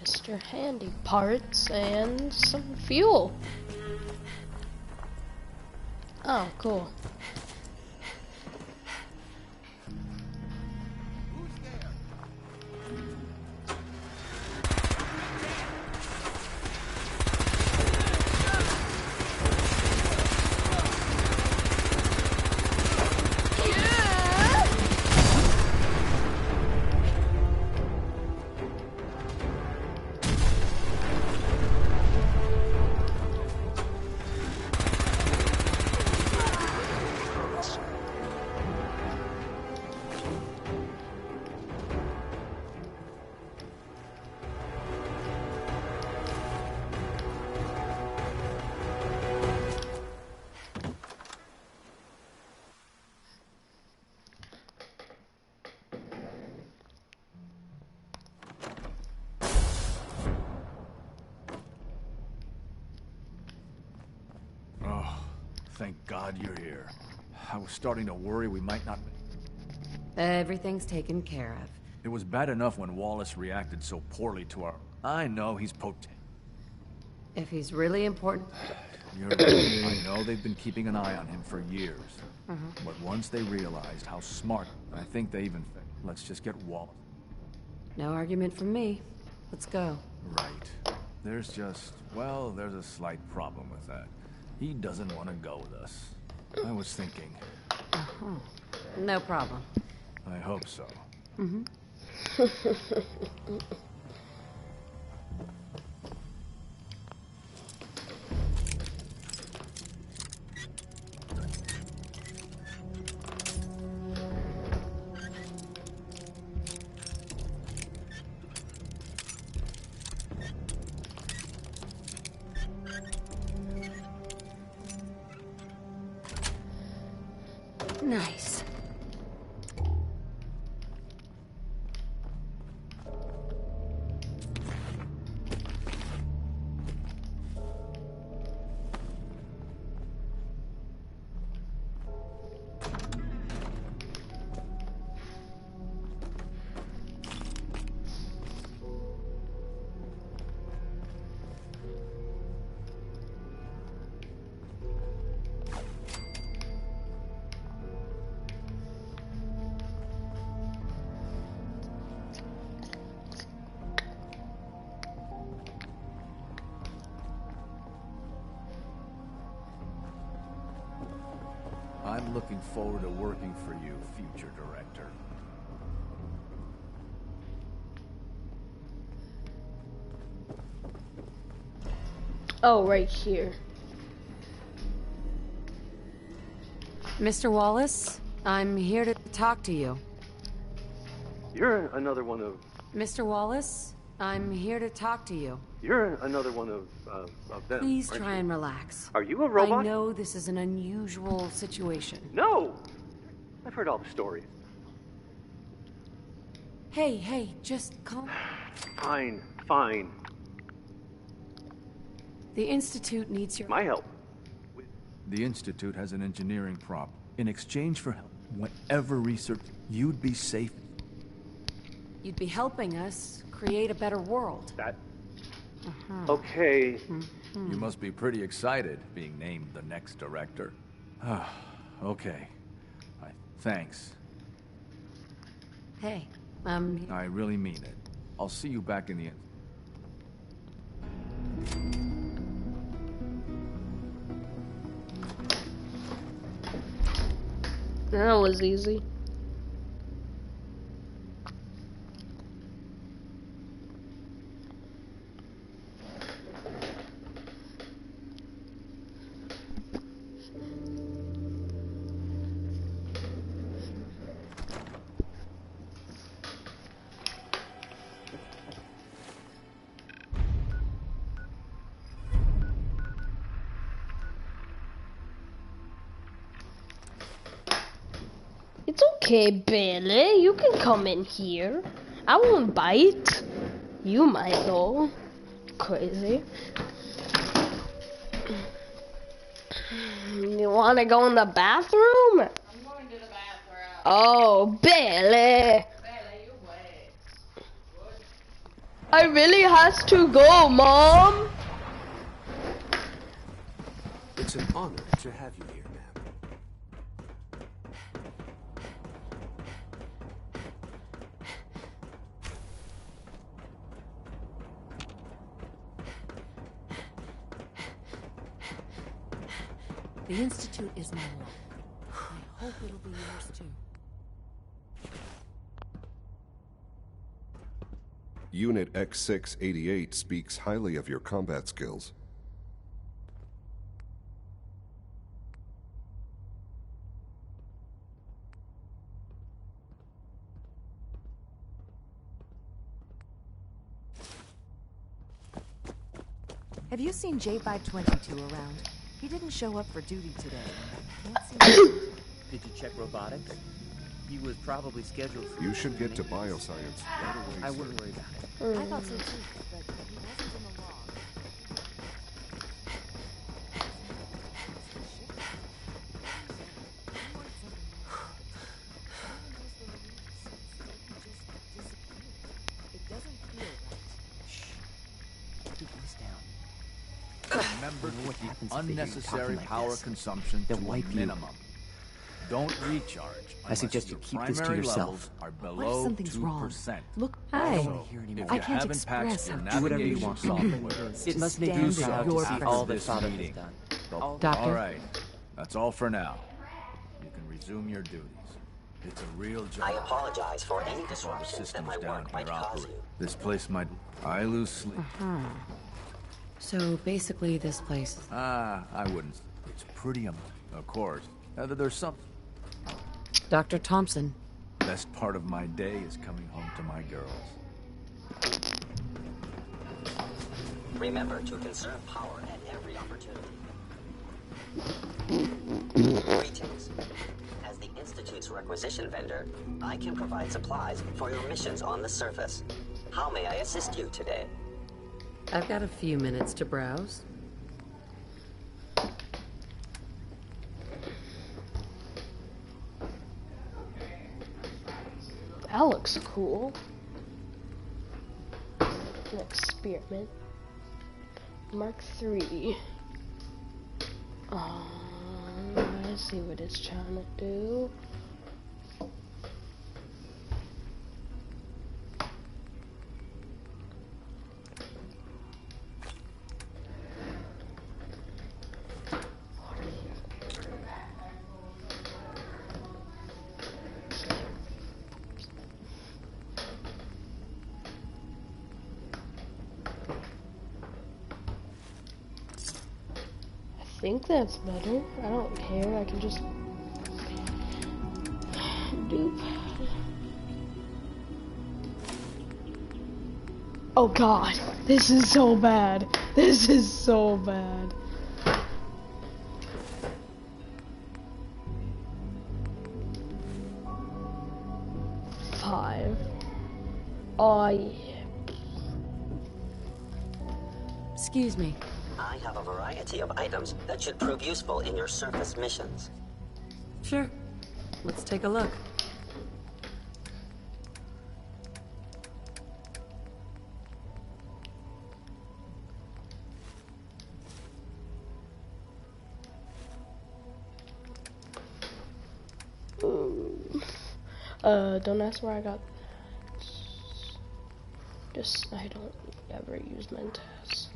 S1: Mr. Handy parts and some fuel. Oh, cool.
S12: Thank God you're here. I was starting to worry we might not...
S2: Everything's taken care of.
S12: It was bad enough when Wallace reacted so poorly to our... I know he's potent.
S2: If he's really important...
S12: You're right. I know they've been keeping an eye on him for years.
S2: Mhm.
S12: But once they realized how smart... I think they even think, let's just get Wallace.
S2: No argument from me. Let's go.
S12: Right. There's just... well, there's a slight problem with that. He doesn't want to go with us. I was thinking...
S2: No problem.
S12: I hope so.
S2: Mm-hmm. Nice.
S12: I'm looking forward to working for you, future director.
S1: Oh, right here.
S2: Mr. Wallace, I'm here to talk to you.
S20: You're another one of...
S2: Mr. Wallace, I'm here to talk to you.
S20: You're another one of them.
S2: Please
S20: aren't
S2: try
S20: you?
S2: and relax.
S20: Are you a robot?
S2: I know this is an unusual situation.
S20: No! I've heard all the stories.
S2: Hey, just calm.
S20: Fine, fine.
S2: The Institute needs your...
S20: My help.
S12: The Institute has an engineering prop. In exchange for help, whenever research, you'd be safe.
S2: You'd be helping us create a better world.
S20: That... Okay.
S12: You must be pretty excited being named the next director. Okay. Thanks.
S2: Hey,
S12: I really mean it. I'll see you back in the end.
S1: That was easy. It's okay, Billy. You can come in here. I won't bite. You might though. Crazy. You wanna go in the bathroom? I'm going to the bathroom. Oh, Billy. Billy, you wait. I really has to go, Mom.
S11: It's an honor to have you here, ma'am.
S7: The Institute is my life. I hope it'll be yours too.
S21: Unit X688 speaks highly of your combat skills.
S5: Have you seen J522 around? He didn't show up for duty today.
S18: Did you check robotics? He was probably scheduled for...
S21: You should get to bioscience right away.
S18: I wouldn't worry about it.
S5: I thought so too, but he wasn't in the log.
S12: Remember what the unnecessary power consumption to a minimum. Don't recharge.
S18: I suggest you keep this to
S12: primary
S18: yourself.
S12: levels are
S2: What if
S12: below
S2: something's
S12: 2%.
S2: wrong? Look,
S12: So,
S2: hi.
S12: if
S2: I
S12: you
S2: can't
S12: haven't
S2: express
S12: patched your
S2: how
S18: Do whatever you
S12: navigation
S18: want.
S12: software,
S18: It must make
S5: stand
S18: you
S5: with
S18: proud
S5: your
S18: to see
S12: after
S18: all that
S12: this
S18: Father has
S12: meeting.
S18: done.
S2: Doctor?
S12: All right. That's all for now. You can resume your duties. It's a real job.
S18: I apologize for any
S12: All the
S18: disruptions that
S12: systems
S18: my
S12: down
S18: work might
S12: here
S18: cause
S12: operate.
S18: you.
S12: This place might... I lose sleep.
S2: So basically this place...
S12: I wouldn't. It's pretty... of course. There's some...
S2: Dr. Thompson.
S12: Best part of my day is coming home to my girls.
S18: Remember to conserve power at every opportunity. Greetings. As the Institute's requisition vendor, I can provide supplies for your missions on the surface. How may I assist you today?
S2: I've got a few minutes to browse.
S1: That looks cool. An experiment. Mark 3. Let's see what it's trying to do. I think that's better. I don't care. I can just do. Oh God, this is so bad. This is so bad. Five. Oh, yeah.
S2: Excuse me.
S18: I have a variety of items that should prove useful in your surface missions.
S2: Sure. Let's take a look.
S1: Don't ask where I got. Just, I don't ever use Mentas.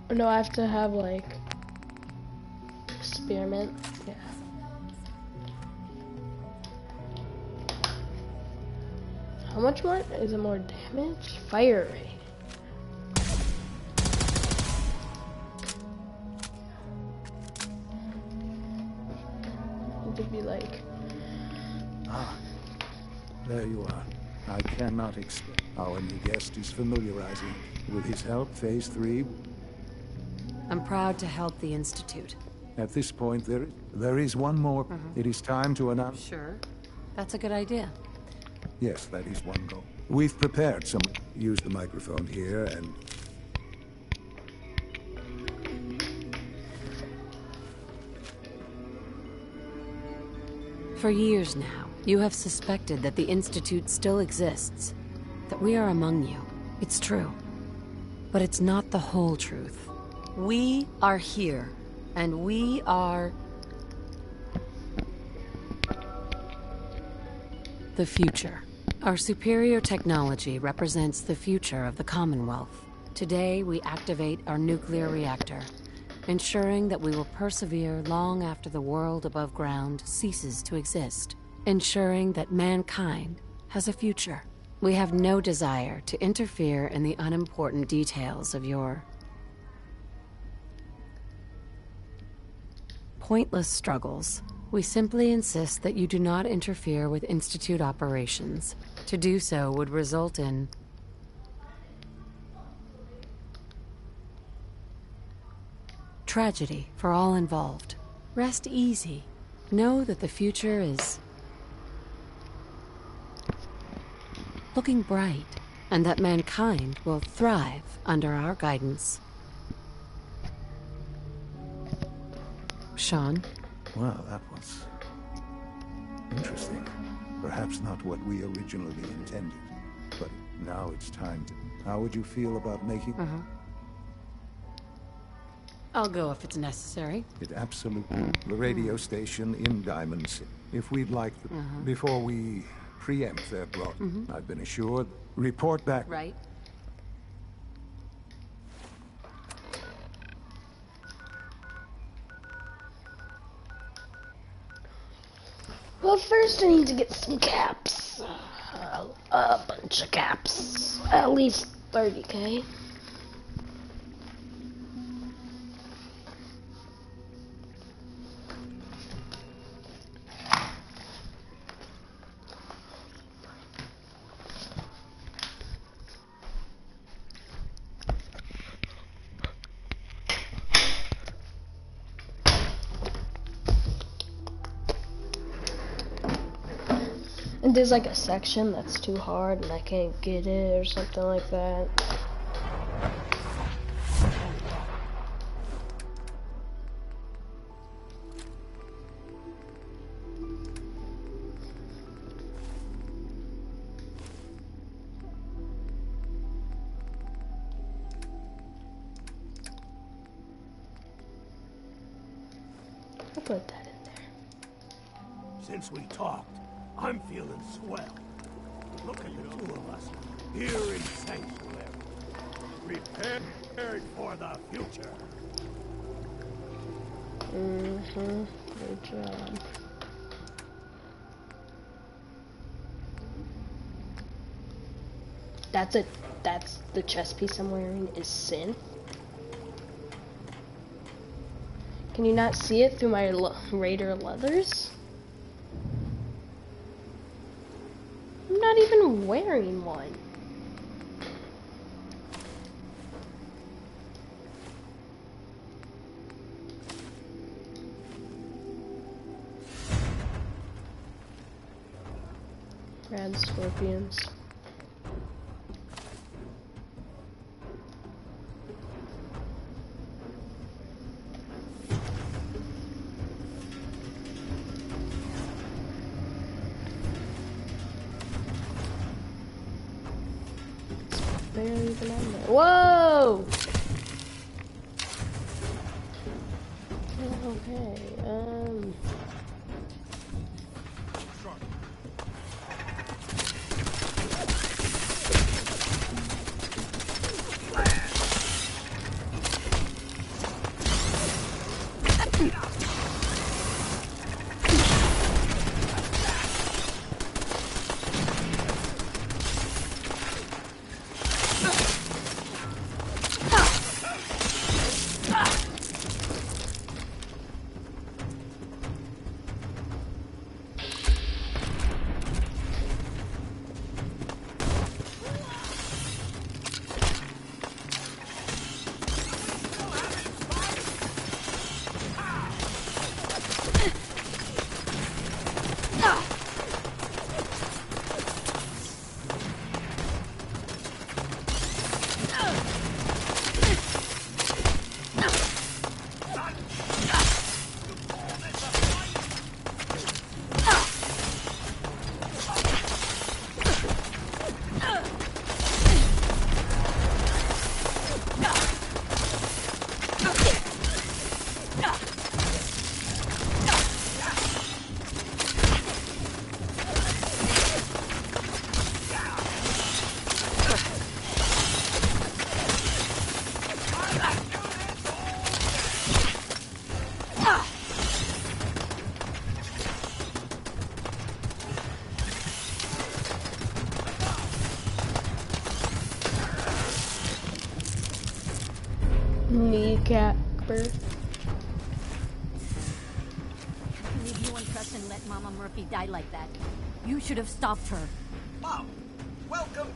S1: No, I have to have like experiment. Yeah. How much more? Is it more damage? Fire rate. It would be like.
S3: Ah, there you are. I cannot expect. Our new guest is familiarizing. With his help, Phase 3.
S2: I'm proud to help the Institute.
S3: At this point, there is one more. It is time to announce.
S2: Sure. That's a good idea.
S3: Yes, that is one goal. We've prepared some. Use the microphone here and.
S2: For years now, you have suspected that the Institute still exists, that we are among you. It's true. But it's not the whole truth. We are here, and we are the future. Our superior technology represents the future of the Commonwealth. Today, we activate our nuclear reactor, ensuring that we will persevere long after the world above ground ceases to exist, ensuring that mankind has a future. We have no desire to interfere in the unimportant details of your pointless struggles. We simply insist that you do not interfere with Institute operations. To do so would result in tragedy for all involved. Rest easy. Know that the future is looking bright, and that mankind will thrive under our guidance. Sean?
S3: Well, that was interesting. Perhaps not what we originally intended, but now it's time to... How would you feel about making...
S2: I'll go if it's necessary.
S3: It absolutely... The radio station in Diamond City. If we'd like... Before we preempt their broad... I've been assured... Report back...
S2: Right.
S1: Well, first I need to get some caps. A bunch of caps. At least 30k. And there's like a section that's too hard and I can't get it or something like that. I'll put that in there.
S15: Since we talked, I'm feeling swell. Look at the two of us here in Sanctuary, prepared for the future.
S1: Good job. That's the chest piece I'm wearing is Synth. Can you not see it through my Raider leathers? I'm not even wearing one. Rad scorpions. Barely even on there. Whoa! Okay, kneecapper.
S4: Leave you untouched and let Mama Murphy die like that. You should have stopped her.
S16: Mom, welcome.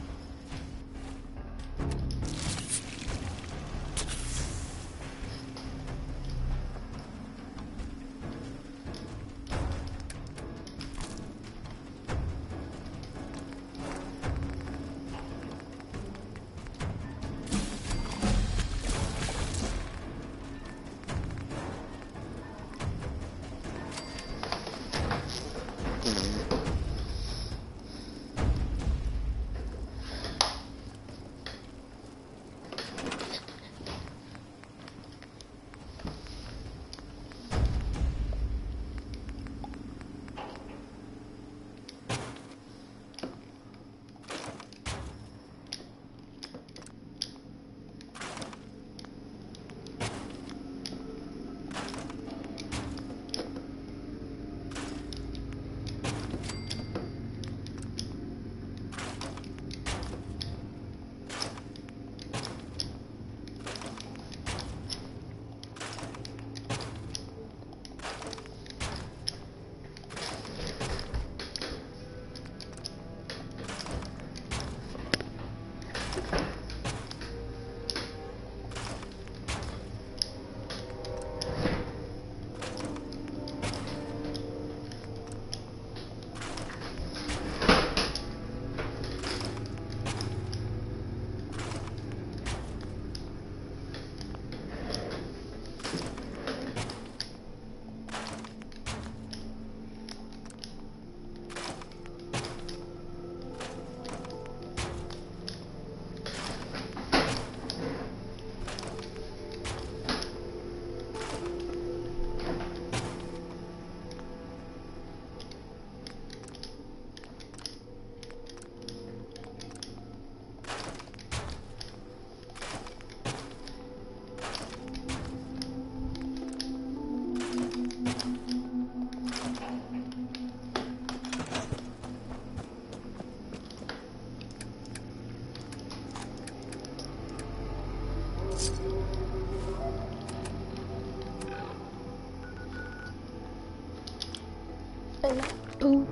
S1: morning I poop.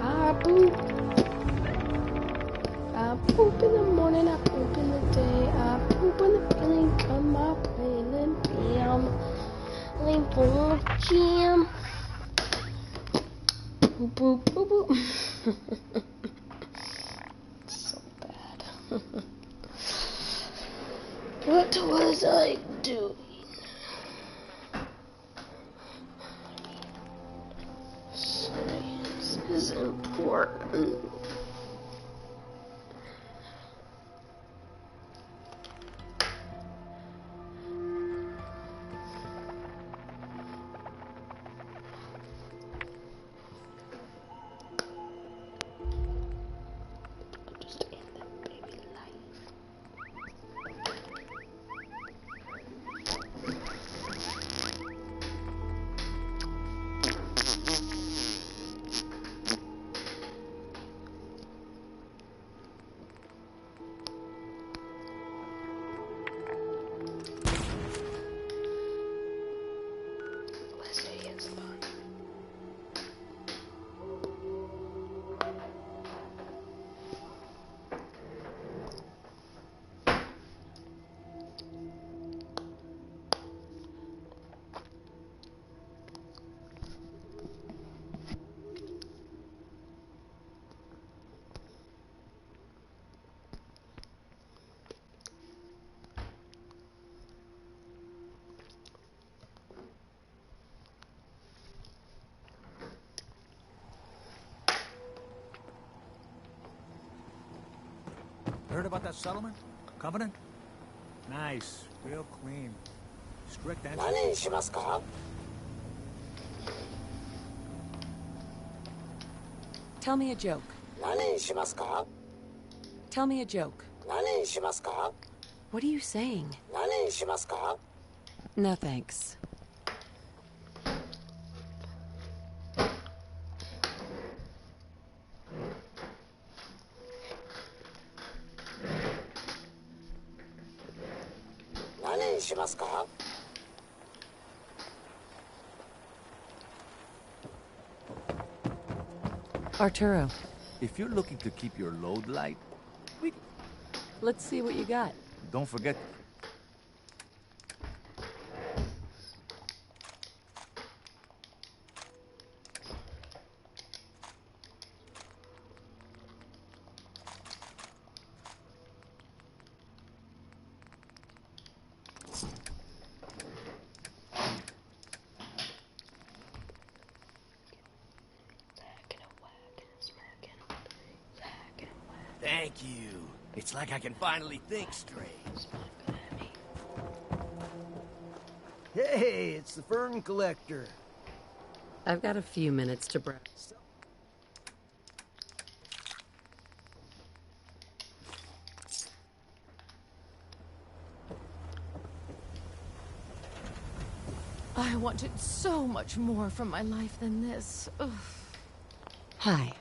S1: I poop. I poop in the morning, I poop in the day. I poop when the feeling come my way. Then bam, I'm full of jam. Poop, poop, poop, poop. So bad. What was I doing? Science is important.
S14: Heard about that settlement? Covenant? Nice. Real clean. Strict and...
S15: 何にしますか?
S2: Tell me a joke.
S15: 何にしますか?
S2: Tell me a joke.
S15: 何にしますか?
S2: What are you saying?
S15: 何にしますか?
S2: No thanks. Arturo.
S13: If you're looking to keep your load light,
S2: Let's see what you got.
S13: don't forget.
S15: Thank you. It's like I can finally think straight. Hey, it's the Fern Collector.
S2: I've got a few minutes to browse.
S7: I wanted so much more from my life than this. Ugh.
S2: Hi.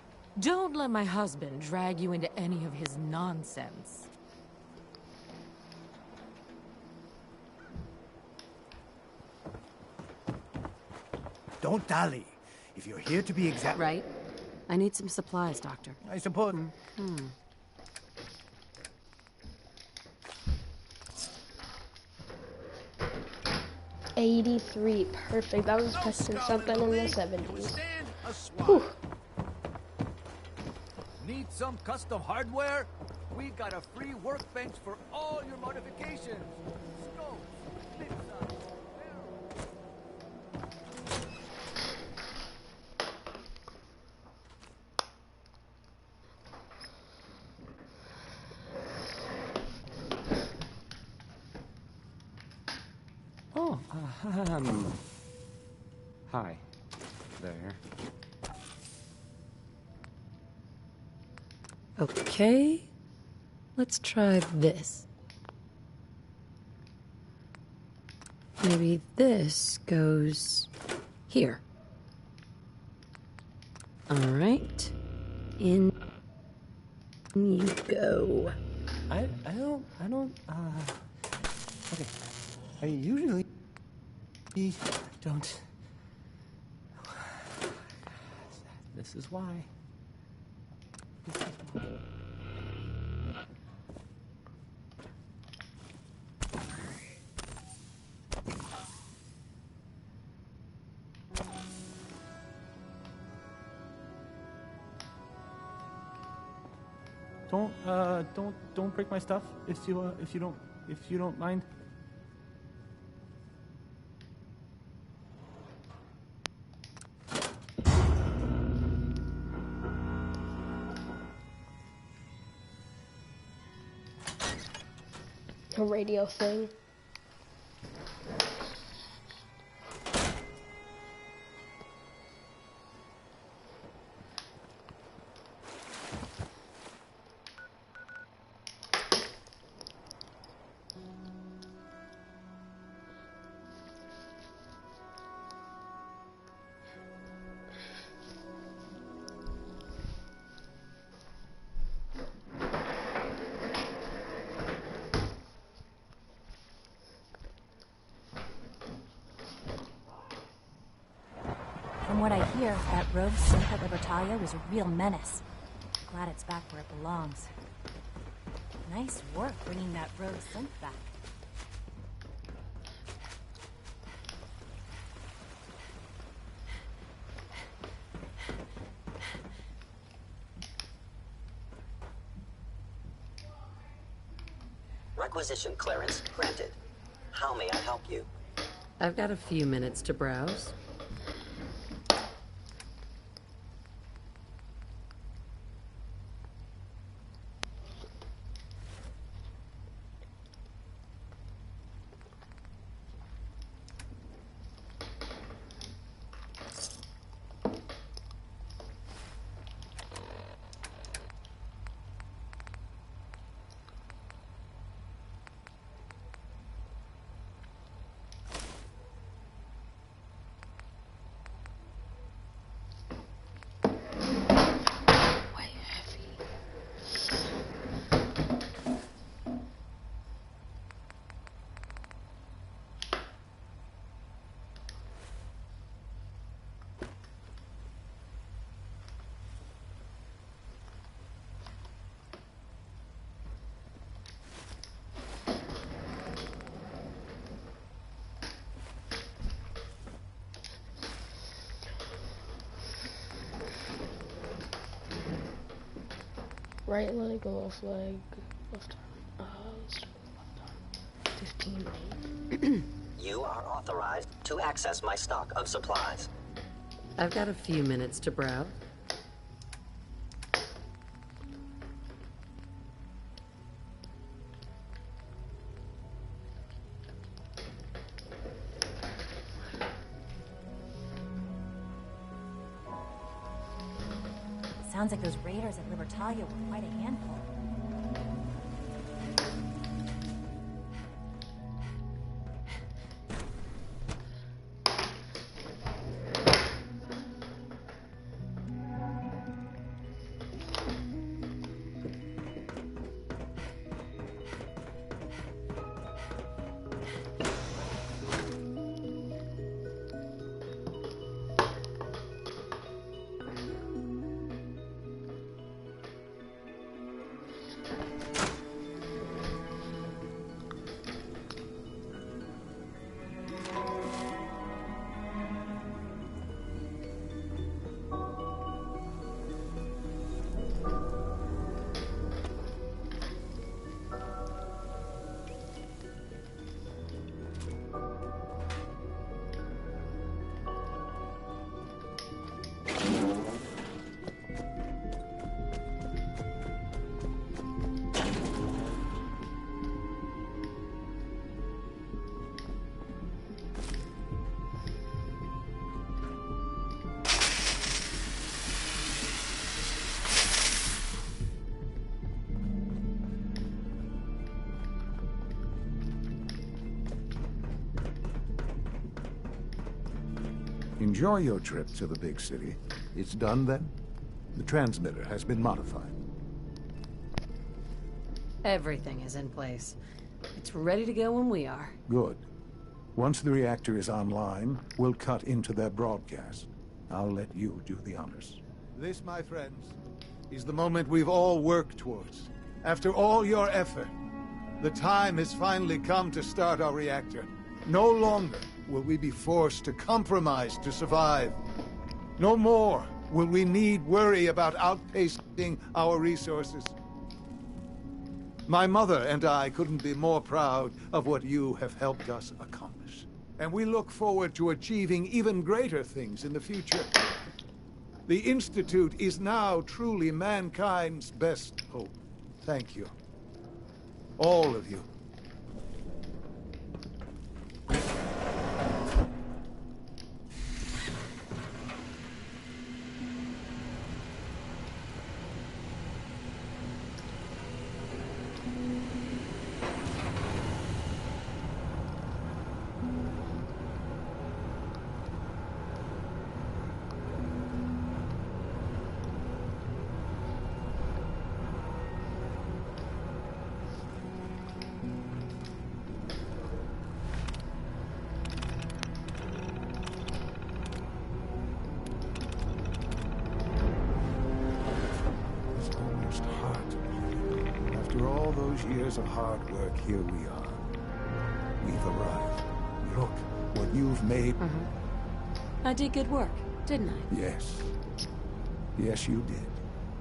S7: Don't let my husband drag you into any of his nonsense.
S15: Don't dally. If you're here to be exact...
S2: Right. I need some supplies, Doctor.
S15: I suppose...
S1: 83, perfect. That was testing something in the 70s. Whew.
S12: Need some custom hardware? We got a free workbench for all your modifications. Stoves, pizzas,
S10: Oh, hi there.
S2: Okay. Let's try this. Maybe this goes here. All right. In you go.
S10: I don't, okay. I usually don't
S14: This is why. Don't break my stuff if you don't mind.
S1: A radio thing.
S8: From what I hear, that rogue Synth at Libertalia was a real menace. Glad it's back where it belongs. Nice work bringing that rogue Synth back.
S18: Requisition clearance granted. How may I help you?
S2: I've got a few minutes to browse.
S1: Right leg, left leg, left arm, left arm. 15.
S18: You are authorized to access my stock of supplies.
S2: I've got a few minutes to browse.
S8: Sounds like those raiders at Libertalia were quite a handful.
S3: Enjoy your trip to the big city. It's done then? The transmitter has been modified.
S2: Everything is in place. It's ready to go when we are.
S3: Good. Once the reactor is online, we'll cut into their broadcast. I'll let you do the honors. This, my friends, is the moment we've all worked towards. After all your effort, the time has finally come to start our reactor. No longer will we be forced to compromise to survive. No more will we need worry about outpacing our resources. My mother and I couldn't be more proud of what you have helped us accomplish. And we look forward to achieving even greater things in the future. The Institute is now truly mankind's best hope. Thank you. All of you. After all those years of hard work, here we are. We've arrived. Look what you've made.
S2: I did good work, didn't I?
S3: Yes. Yes, you did.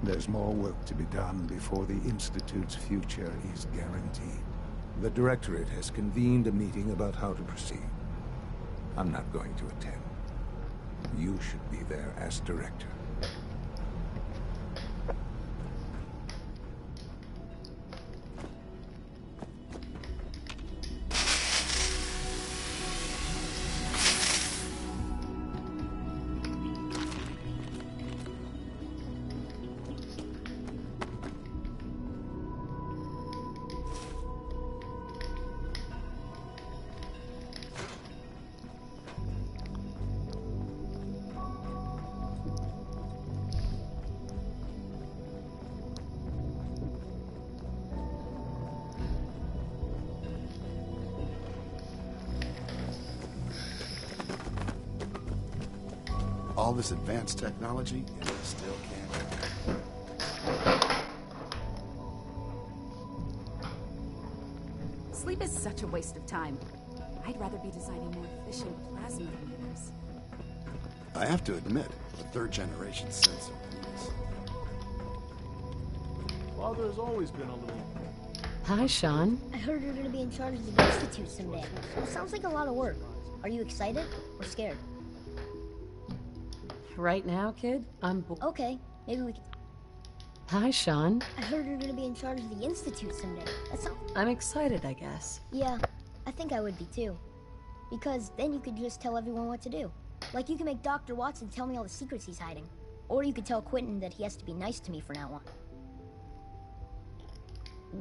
S3: There's more work to be done before the Institute's future is guaranteed. The Directorate has convened a meeting about how to proceed. I'm not going to attend. You should be there as Director.
S11: All this advanced technology, and it still can't.
S6: Sleep is such a waste of time. I'd rather be designing more efficient plasma emitters.
S11: I have to admit, the third-generation Synth is.
S14: Father has always been a little...
S2: Hi, Sean.
S22: I heard you're going to be in charge of the Institute someday. It sounds like a lot of work. Are you excited or scared?
S2: Right now, kid, I'm
S22: Okay, maybe we can...
S2: Hi, Sean.
S22: I heard you're going to be in charge of the Institute someday. That sounds...
S2: I'm excited, I guess.
S22: Yeah, I think I would be too. Because then you could just tell everyone what to do. Like you can make Dr. Watson tell me all the secrets he's hiding. Or you could tell Quentin that he has to be nice to me from now on.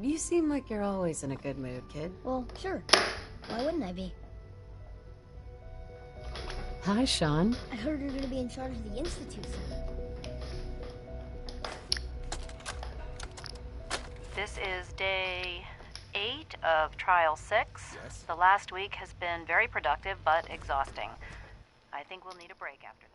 S2: You seem like you're always in a good mood, kid.
S22: Well, sure. Why wouldn't I be?
S2: Hi, Sean.
S22: I heard you're going to be in charge of the Institute someday.
S23: This is day 8 of Trial 6.
S11: Yes.
S23: The last week has been very productive, but exhausting. I think we'll need a break after this.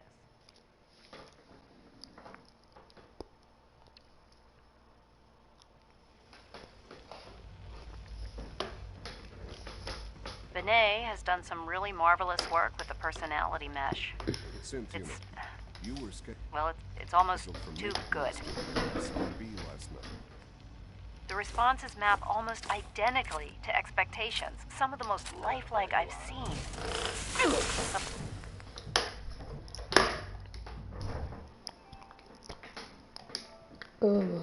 S23: Benet has done some really marvelous work with the personality mesh.
S21: Synth unit. You were scared.
S23: Well, it's almost too good. The responses map almost identically to expectations. Some of the most lifelike I've seen.
S1: Ooh.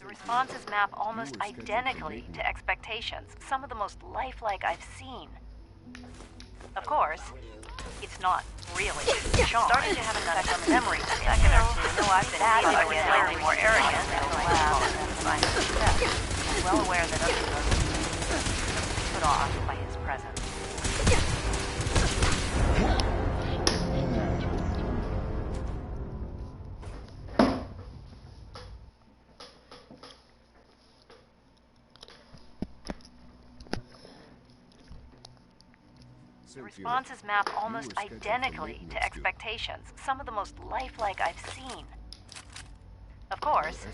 S23: Responses map almost identically to expectations. Some of the most lifelike I've seen. Of course, it's not really. Sean starting to have an effect on the memory for a second or two. No, I've been slightly more arrogant in the lab and find success. I'm well aware that others are put off by his presence. The responses map almost identically to expectations, some of the most lifelike I've seen. Of course,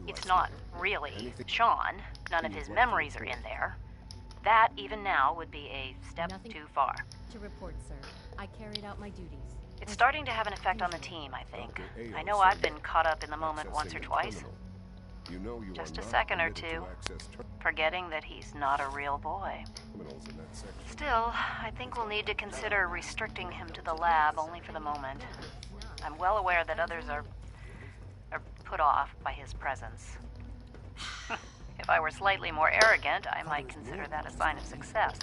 S23: it's not really Sean. None of his memories are in there. That, even now, would be a step too far.
S8: To report, sir. I carried out my duties.
S23: It's starting to have an effect on the team, I think. I know I've been caught up in the moment once or twice. Just a second or two, forgetting that he's not a real boy. Still, I think we'll need to consider restricting him to the lab only for the moment. I'm well aware that others are put off by his presence. If I were slightly more arrogant, I might consider that a sign of success.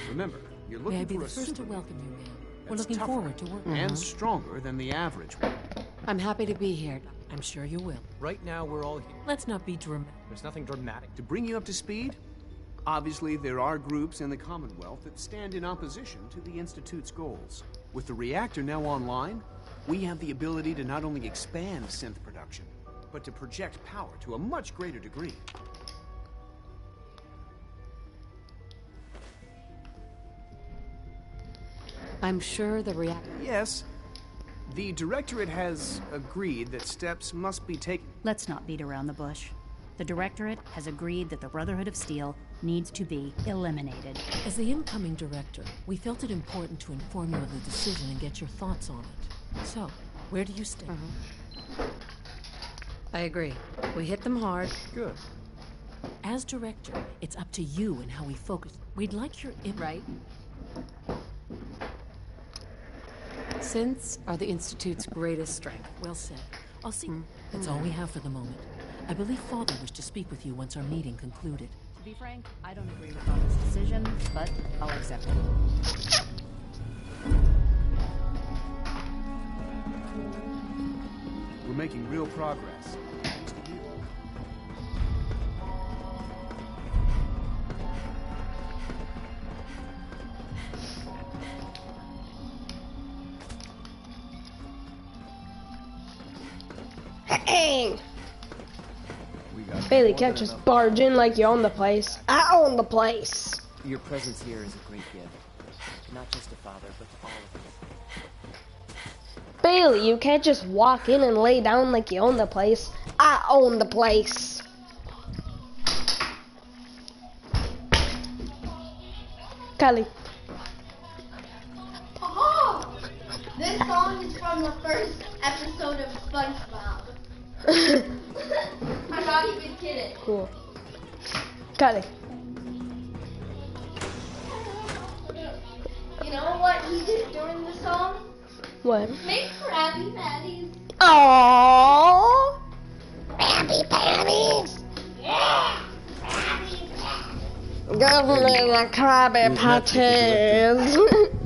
S10: Remember, you're
S7: May
S10: looking
S7: I be
S10: for
S7: the
S10: a
S7: first to
S10: super
S7: welcome you, ma'am. We're
S10: that's
S7: looking
S10: tougher
S7: forward to working.
S10: and stronger than the average one.
S2: I'm happy to be here.
S7: I'm sure you will.
S14: Right now, we're all here.
S7: Let's not be dramatic.
S14: There's nothing dramatic.
S10: To bring you up to speed, obviously there are groups in the Commonwealth that stand in opposition to the Institute's goals. With the reactor now online, we have the ability to not only expand synth production, but to project power to a much greater degree.
S2: I'm sure the reactor...
S10: Yes. The Directorate has agreed that steps must be taken.
S4: Let's not beat around the bush. The Directorate has agreed that the Brotherhood of Steel needs to be eliminated.
S7: As the incoming director, we felt it important to inform you of the decision and get your thoughts on it. So, where do you stand?
S2: I agree. We hit them hard.
S10: Good.
S7: As director, it's up to you and how we focus. We'd like your input.
S2: Right. Synths are the Institute's greatest strength.
S7: Well said. I'll see. That's all we have for the moment. I believe Father wished to speak with you once our meeting concluded.
S4: To be frank, I don't agree with Father's decision, but I'll accept it.
S10: We're making real progress. Thanks to you.
S1: Dang! Bailey can't just barge in like you own the place. I own the place.
S9: Your presence here is a great gift. Not just to Father, but to all of us.
S1: Bailey, you can't just walk in and lay down like you own the place. I own the place. Kylie.
S17: Oh! This song is from the first episode of SpongeBob. I'm not even kidding.
S1: Cool. Kylie.
S17: You know what he did during the song?
S1: What?
S17: Make Krabby Patties.
S1: Aww. Krabby Patties.
S17: Yeah.
S1: Give me the Krabby Patties.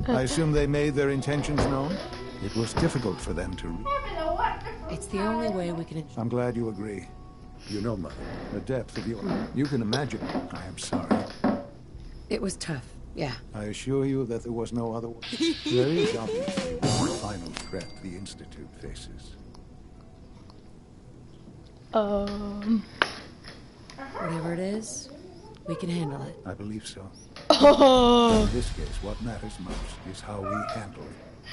S3: I assume they made their intentions known? It was difficult for them to...
S7: It's the only way we can...
S3: I'm glad you agree. You know, Mother, the depth of your... You can imagine. I am sorry.
S2: It was tough, yeah.
S3: I assure you that there was no other way. There is obviously one final threat the Institute faces.
S2: Whatever it is, we can handle it.
S3: I believe so.
S1: Oh.
S3: In this case, what matters most is how we handle it.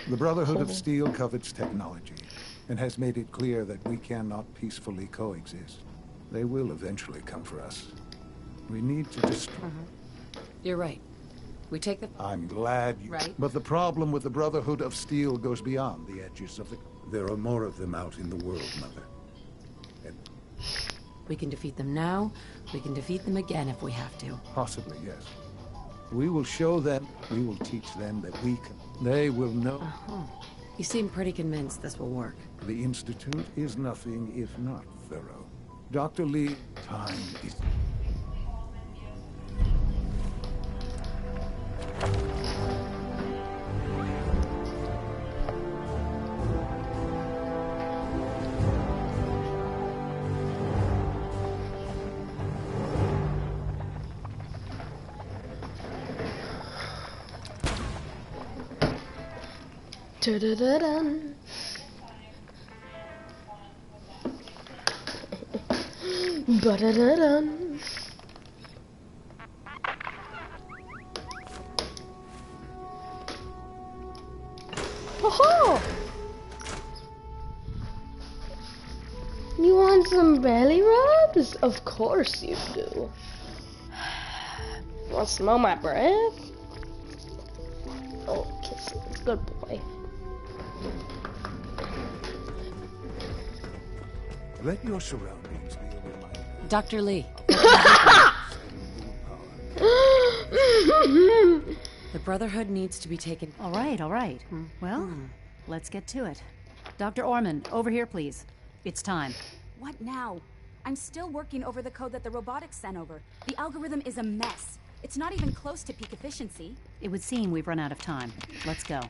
S3: The Brotherhood of Steel covets technology and has made it clear that we cannot peacefully coexist. They will eventually come for us. We need to destroy...
S2: You're right. We take the...
S3: I'm glad you...
S2: Right.
S3: But the problem with the Brotherhood of Steel goes beyond the edges of the... There are more of them out in the world, Mother. And
S2: we can defeat them now. We can defeat them again if we have to.
S3: possibly, yes. We will show them, we will teach them that we can... They will know...
S2: You seem pretty convinced this will work.
S3: The Institute is nothing if not thorough. Dr. Lee, time is...
S1: Da-da-da-dun. Ba-da-da-dun. Oh! You want some belly rubs? Of course you do. You want to smell my breath? Oh, kisses. Good boy.
S3: Let your surroundings be a reminder.
S2: Dr. Lee. The Brotherhood needs to be taken.
S4: All right, all right. Well, let's get to it. Dr. Orman, over here, please. It's time.
S6: What now? I'm still working over the code that the robotics sent over. The algorithm is a mess. It's not even close to peak efficiency.
S4: It would seem we've run out of time. Let's go.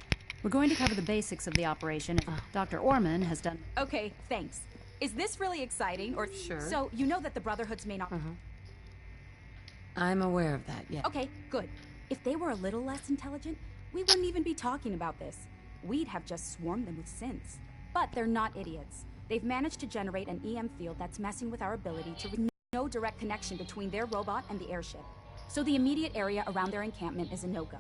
S4: We're going to cover the basics of the operation. Dr. Orman has done...
S6: Okay, thanks. Is this really exciting, or...
S2: Sure.
S6: So, you know that the Brotherhood's main...
S2: I'm aware of that, yeah.
S6: Okay, good. If they were a little less intelligent, we wouldn't even be talking about this. We'd have just swarmed them with synths. But they're not idiots. They've managed to generate an EM field that's messing with our ability to... No direct connection between their robot and the airship. So the immediate area around their encampment is a no-go.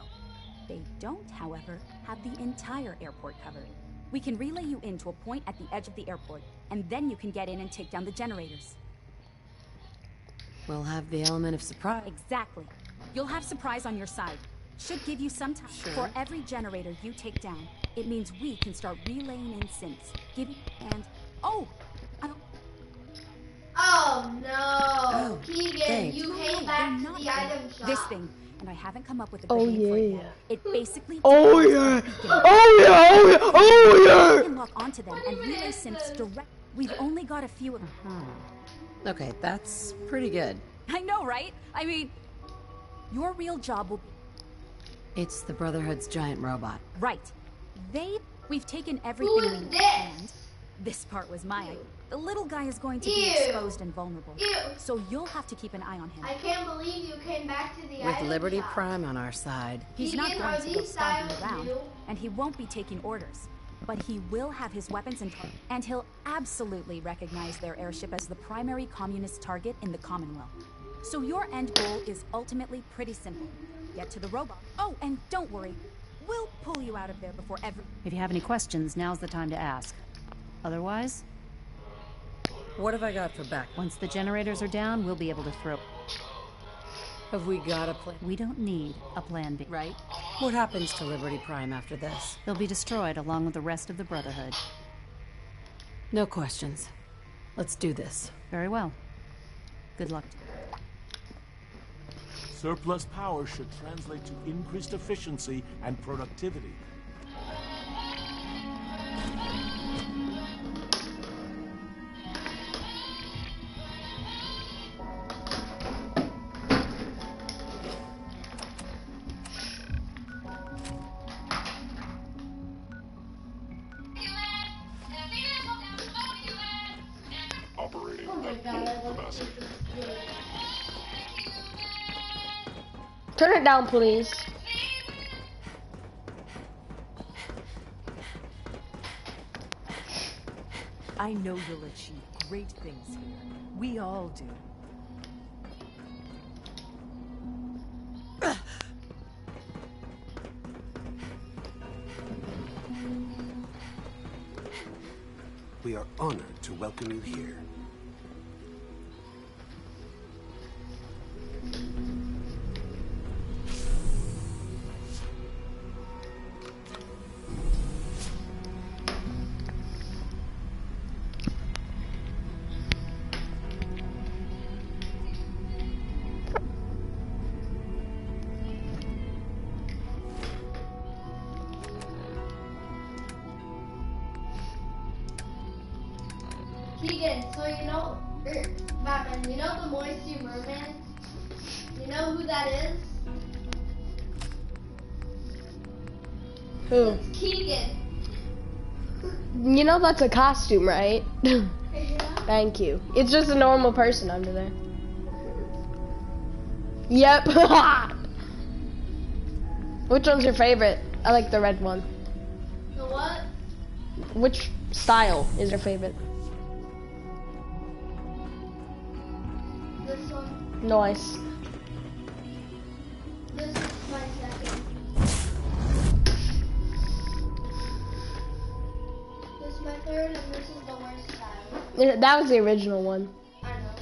S6: They don't, however, have the entire airport covered. We can relay you in to a point at the edge of the airport, and then you can get in and take down the generators.
S2: We'll have the element of surprise.
S6: Exactly. You'll have surprise on your side. Should give you some time.
S2: Sure.
S6: For every generator you take down, it means we can start relaying in synths. And... Oh!
S17: Oh no! Keegan,
S2: thanks.
S17: you came back to the item shop.
S6: This thing. And I haven't come up with a good name for it yet. It basically...
S1: Oh yeah! Oh yeah!
S6: We can lock onto them and relay synths direct. We've only got a few of them.
S2: Okay, that's pretty good.
S6: I know, right? I mean, your real job will be...
S2: It's the Brotherhood's giant robot.
S6: Right. We've taken everything we need, and this part was my idea. The little guy is going to be exposed and vulnerable. So you'll have to keep an eye on him.
S17: I can't believe you came back to the
S2: With
S17: item
S2: Liberty
S17: shop.
S2: Prime on our side.
S6: He's
S17: Keegan,
S6: not going to go
S17: these
S6: stomping
S17: styles
S6: around,
S17: new?
S6: and he won't be taking orders. But he will have his weapons and he'll absolutely recognize their airship as the primary communist target in the Commonwealth. So your end goal is ultimately pretty simple. Get to the robot. Oh, and don't worry. We'll pull you out of there before ever...
S4: If you have any questions, now's the time to ask. Otherwise...
S2: What have I got for back?
S4: Once the generators are down, we'll be able to throw...
S2: Have we got a plan?
S4: We don't need a plan B.
S2: Right? What happens to Liberty Prime after this?
S4: They'll be destroyed along with the rest of the Brotherhood.
S2: No questions. Let's do this.
S4: Very well. Good luck.
S15: Surplus power should translate to increased efficiency and productivity.
S1: Turn it down, please.
S5: I know you'll achieve great things here. We all do.
S11: We are honored to welcome you here.
S17: Keegan, so you know, Batman, you know the Moisty Merman? You know who that is?
S1: Who?
S17: It's Keegan.
S1: You know that's a costume, right?
S17: Yeah.
S1: Thank you. It's just a normal person under there. Yep. Which one's your favorite? I like the red one.
S17: The one
S1: which style is your favorite?
S17: This one.
S1: Nice.
S17: This is my second. This is my third, and this is the worst style.
S1: That was the original one.
S17: I know.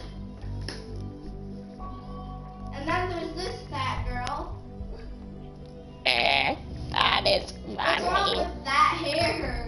S17: And then there's this fat girl.
S1: That is
S17: What's wrong with that hair?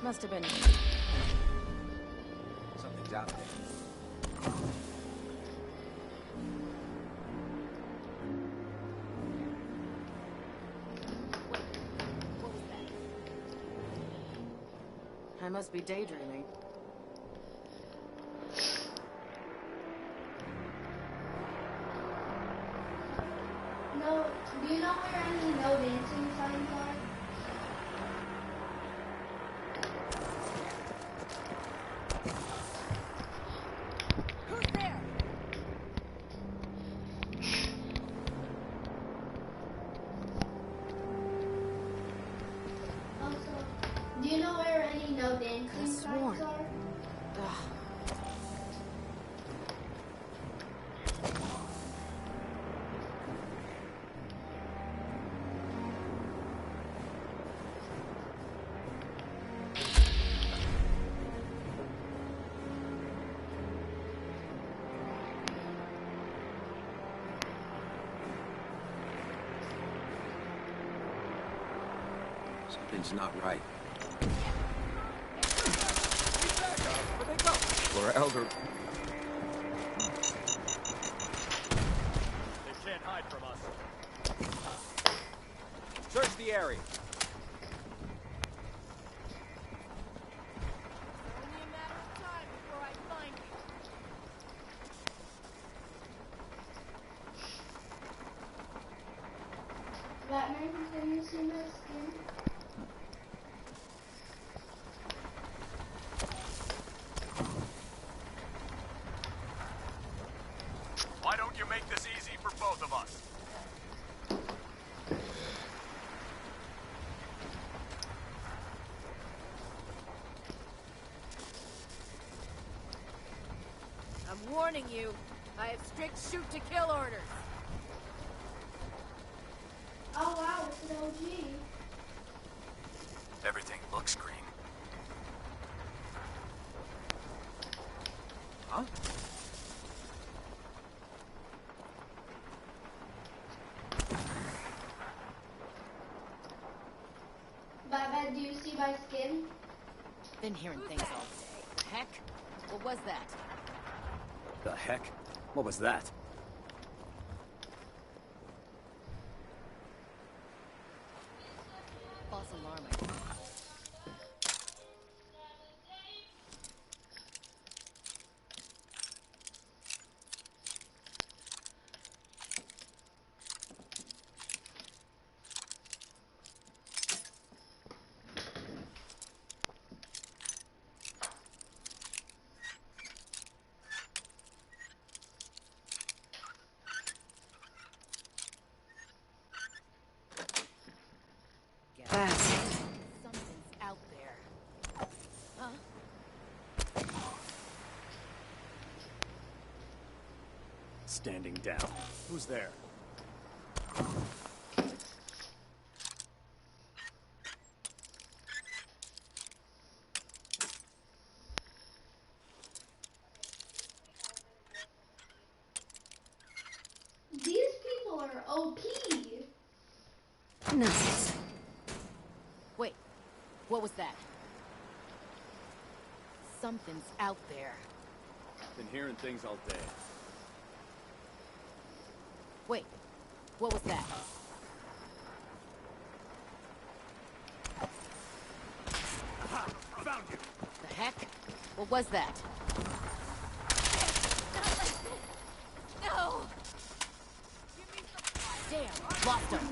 S8: Must have been.
S13: Something's out there.
S8: I must be daydreaming.
S17: No, do you know where any no dancing signs are?
S8: Who's there?
S17: Also, do you know where any no dancing signs are?
S11: Something's not right.
S10: Where'd they go?
S11: We're elder.
S14: They can't hide from us. Search the area.
S17: Batman, can you see my skin?
S14: Why don't you make this easy for both of us?
S8: I'm warning you. I have strict shoot-to-kill orders.
S17: Oh wow, it's an OG.
S14: Everything looks green.
S10: Huh?
S17: Batman, do you see my skin?
S8: Been hearing things all day. Heck? What was that?
S10: The heck? What was that?
S8: False alarm, I think.
S14: standing down. Who's there?
S17: These people are OP.
S2: Nice.
S16: Wait, what was that? Something's out there.
S11: Been hearing things all day.
S16: Wait, what was that?
S11: Aha! Found you!
S16: The heck? What was that?
S8: No!
S16: Damn, lost him.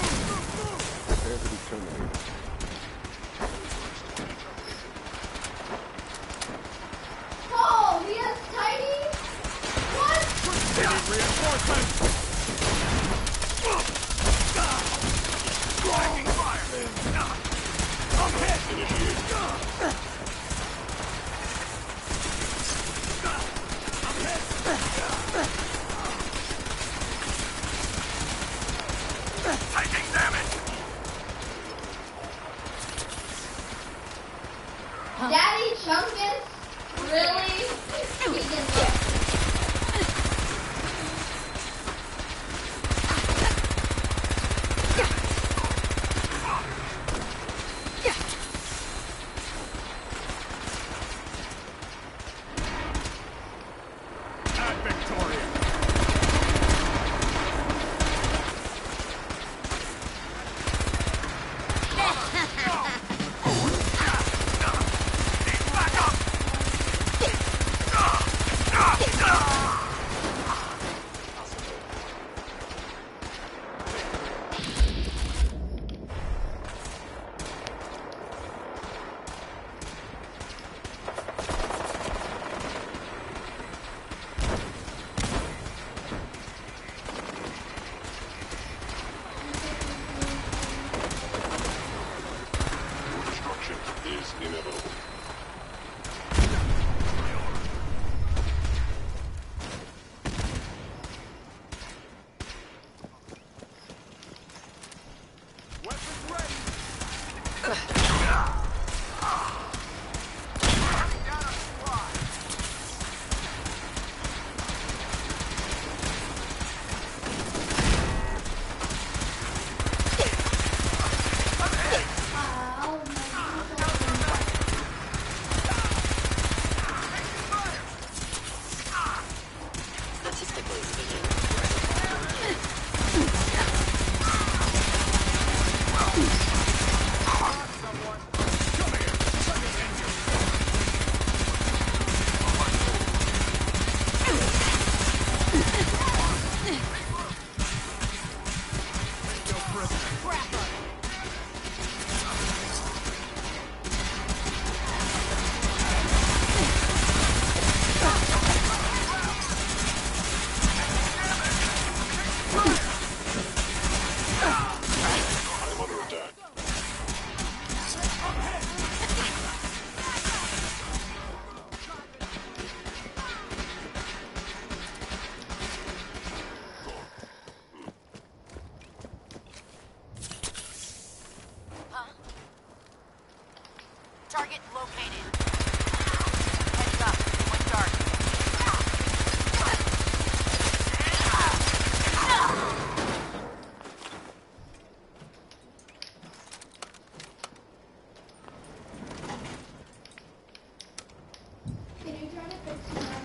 S21: Prepare to be terminated.
S17: Oh, he has tiny. What?
S11: They need reinforcements! Blinding fire! I'm hit! Taking damage!
S17: Daddy Chungus? Really? He can look.
S11: At Victoria!
S21: Destruction is inevitable.
S11: Weapons ready!
S18: Statistically speaking,
S21: I'm under attack.
S16: Target located. Heads up, going dark.
S17: Can you try to fix that?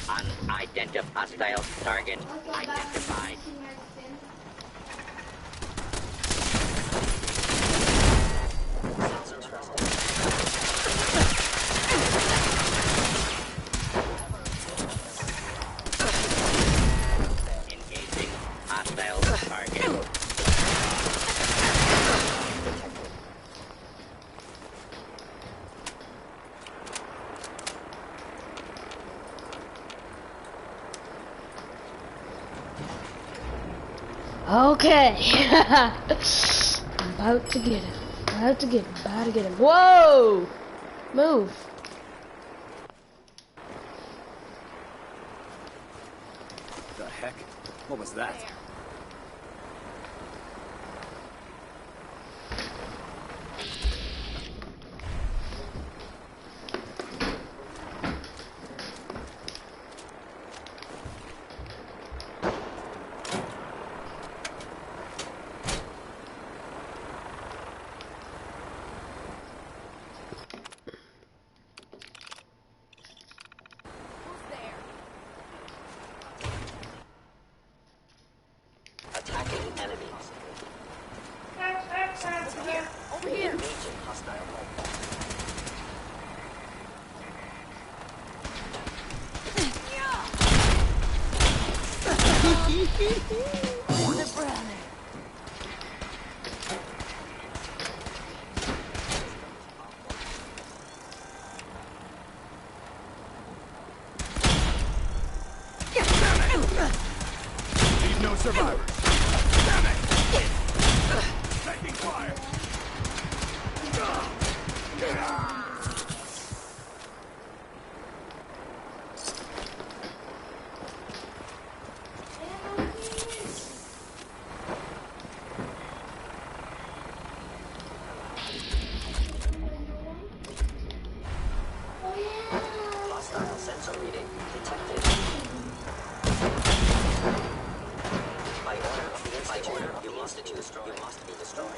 S18: unidentified hostile target
S17: Also, back
S18: identified.
S17: to my Synth.
S1: Okay. I'm about to get him. About to get him. Whoa! Move.
S10: The heck? What was that?
S18: Attacking enemies.
S16: Over here. Over here.
S18: Engaging hostile mobile.
S16: The brother.
S11: Leave no survivors. Damn it! Taking fire!
S18: Hostile sensor reading detected. By order of the Institute, you must be destroyed.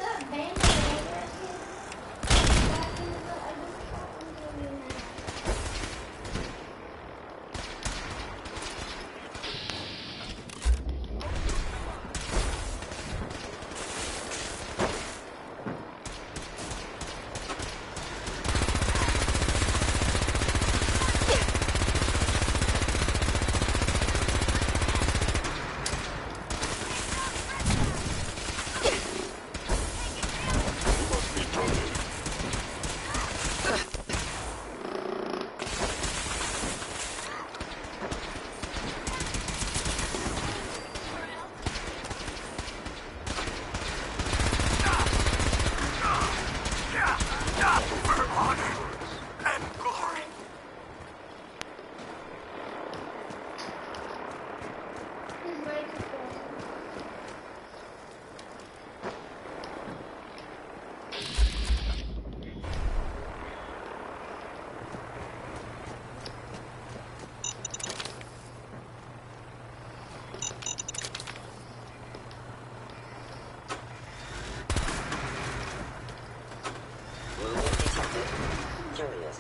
S18: Curious.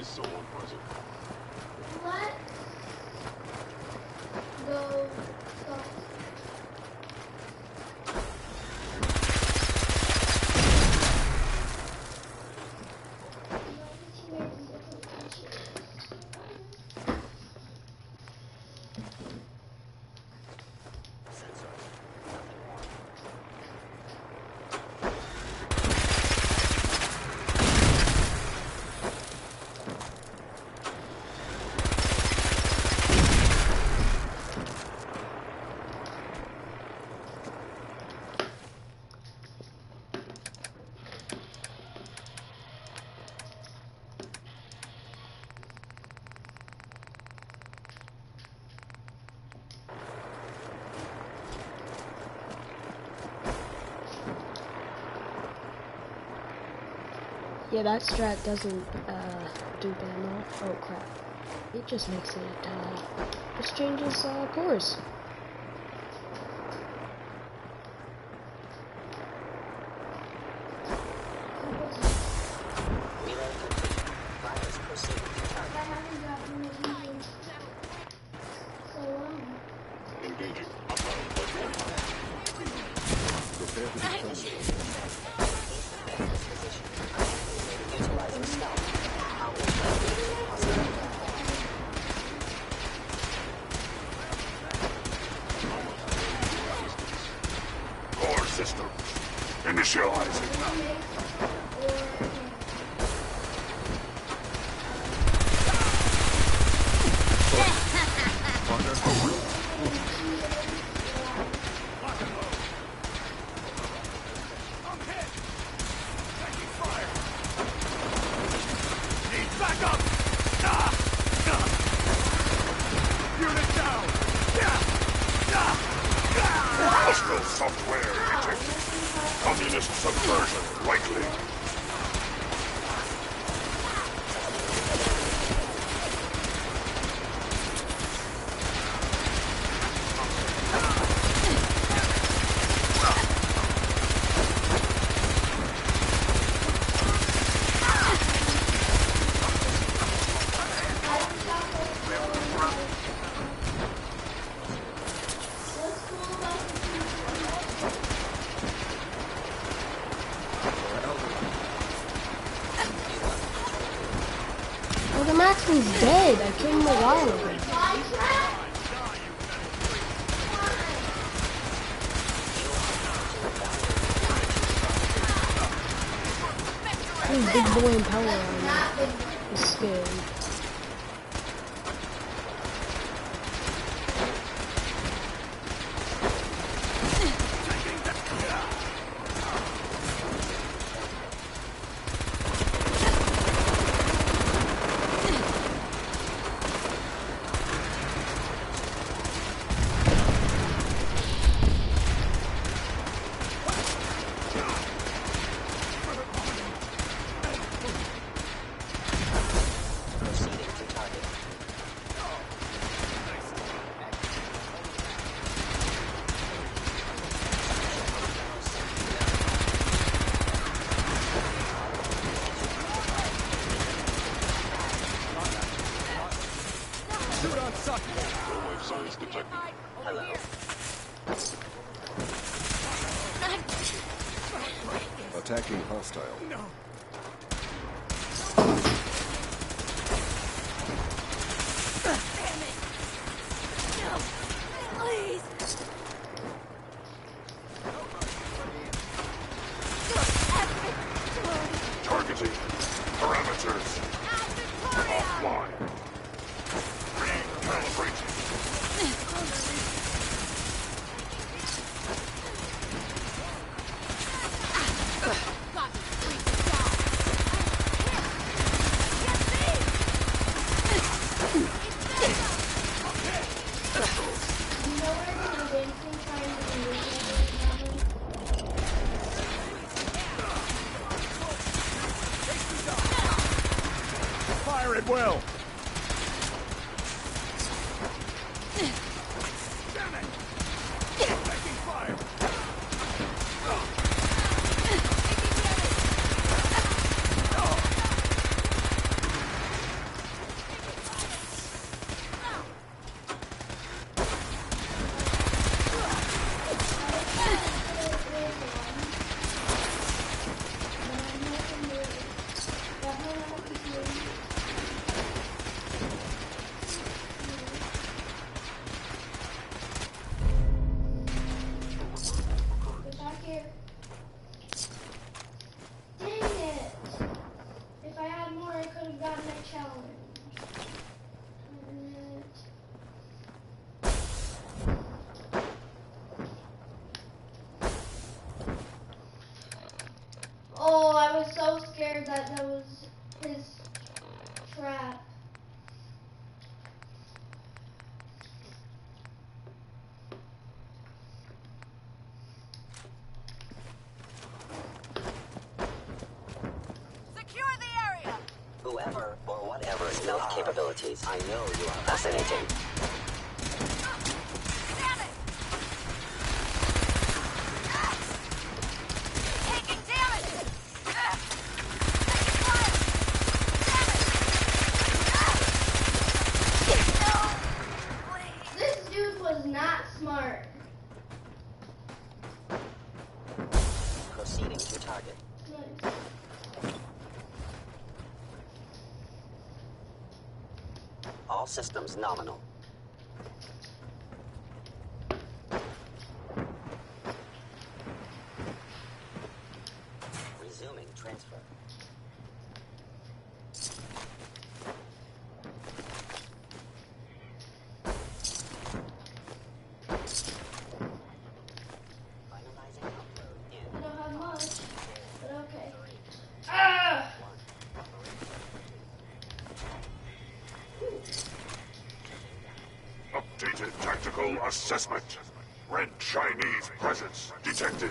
S11: Is someone present?
S17: What? Go.
S1: Yeah, that strat doesn't dupe ammo. Oh crap. It just makes it, just changes course.
S11: Engaging. Core system. Initializing.
S15: Communist subversion likely.
S1: Well, the Maxine's dead. I killed him a while ago. Big boy and power on is scary.
S21: Attacking hostile. No.
S16: Please.
S15: Targeting. Parameters. Offline. Recalibrating. Fire at will. Damn it! Taking fire.
S17: Dang it! If I had more, I could have gotten a challenge. Oh, I was so scared that was his trap.
S16: Secure the area.
S18: Whoever or whatever stealth capabilities, I know you are fascinating.
S16: Damn it! Taking damage.
S17: This dude was not smart.
S18: Proceeding to target.
S17: Nice.
S18: All systems nominal. Resuming transfer.
S17: I don't have much, but okay. Ah!
S15: Updated tactical assessment. Red Chinese presence detected.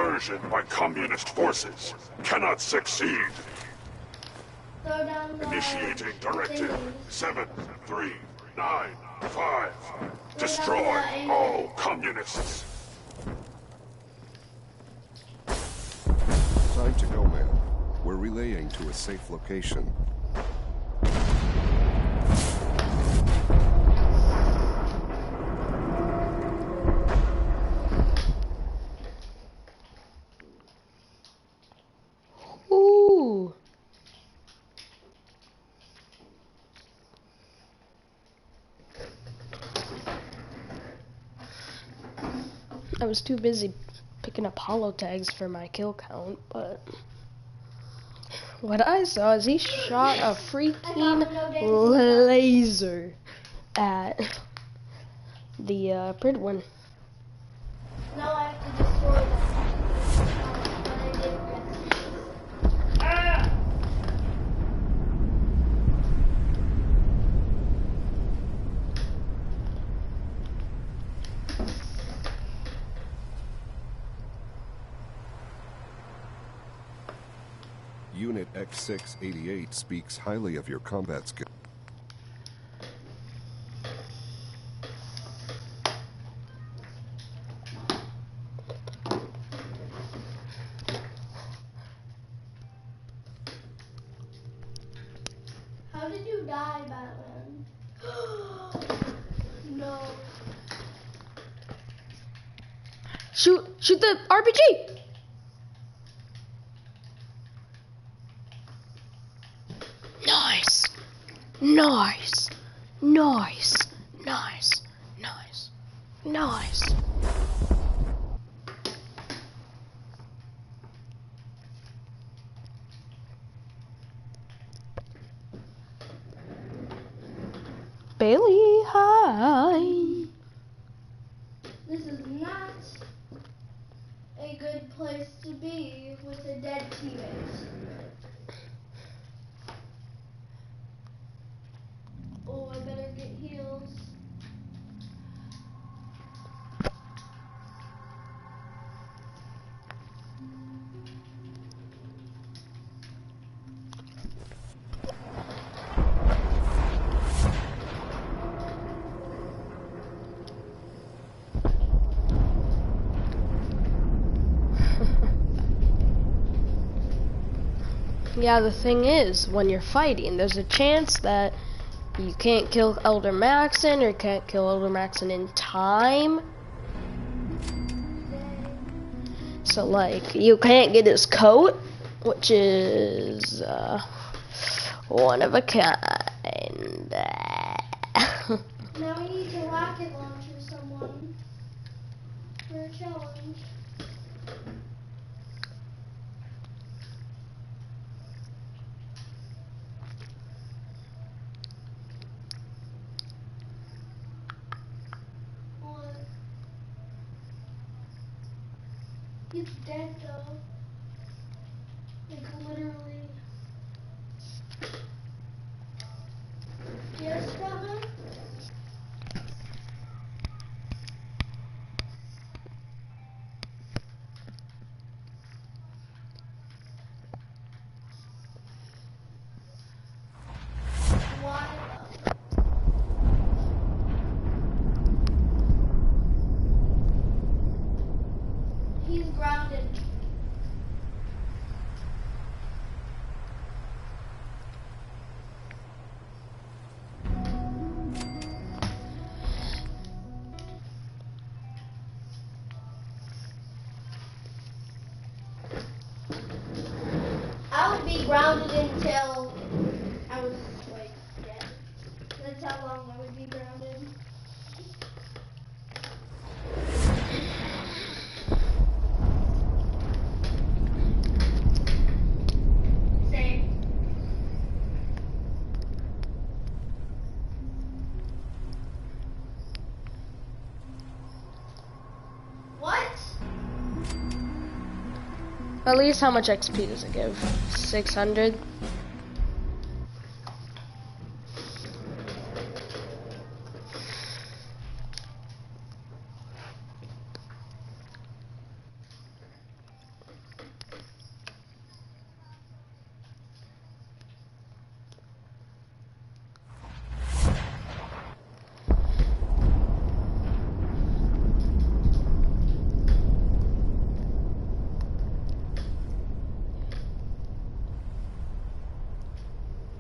S12: incursion by communist forces cannot succeed.
S17: Throw down the
S12: Initiating Directive
S17: thingy.
S12: 7395. Destroy all communists.
S21: Time to go, man. We're relaying to a safe location.
S1: Ooh. I was too busy picking up holo tags for my kill count, but what I saw is he shot a freaking laser at the Pridwin.
S17: Now I have to destroy them. But I didn't get Ah!
S21: Unit X688 speaks highly of your combat skill.
S17: How did you die, Batman? No.
S1: Shoot the RPG! Nice! Nice! Nice! Nice! Nice! Nice! Bailey, hi!
S17: This is not a good place to be with a dead teammate. Oh, I better get heals.
S1: Yeah, the thing is, when you're fighting, there's a chance that you can't kill Elder Maxon or can't kill Elder Maxon in time. So, like, you can't get his coat, which is one of a kind.
S17: Now we need to rocket launcher someone for a challenge. What? He's dead though. Like literally. Yes, Batman? Why though? He's grounded. I would be grounded until I was like dead. That's how long I would be grounded. Same. What?
S1: At least how much XP does it give? 600?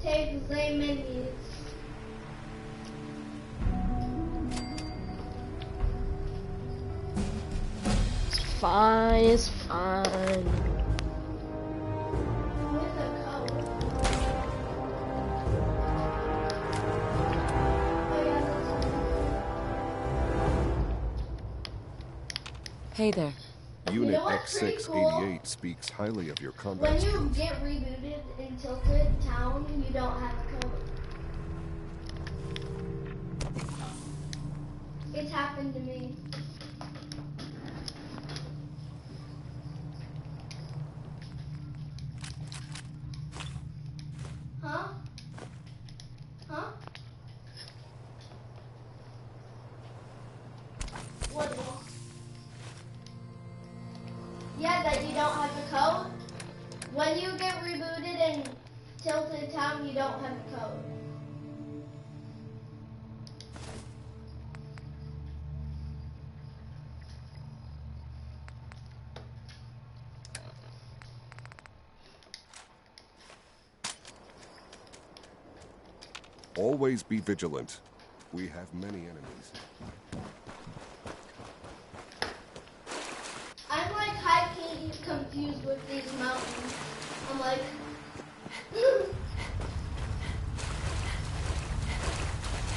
S17: take the minis.
S1: It's fine, it's fine.
S2: Hey there.
S21: Unit
S17: what's pretty
S21: X688 speaks highly of your combat
S17: When you
S21: skills.
S17: get rebooted in Tilted Town, you don't have a code. It's happened to me. Huh? Huh? What is? Yeah, that you don't have the code. When you get rebooted in Tilted Town, you don't have the code.
S21: Always be vigilant. We have many enemies.
S17: I'm like high-key confused with these mountains. I'm like,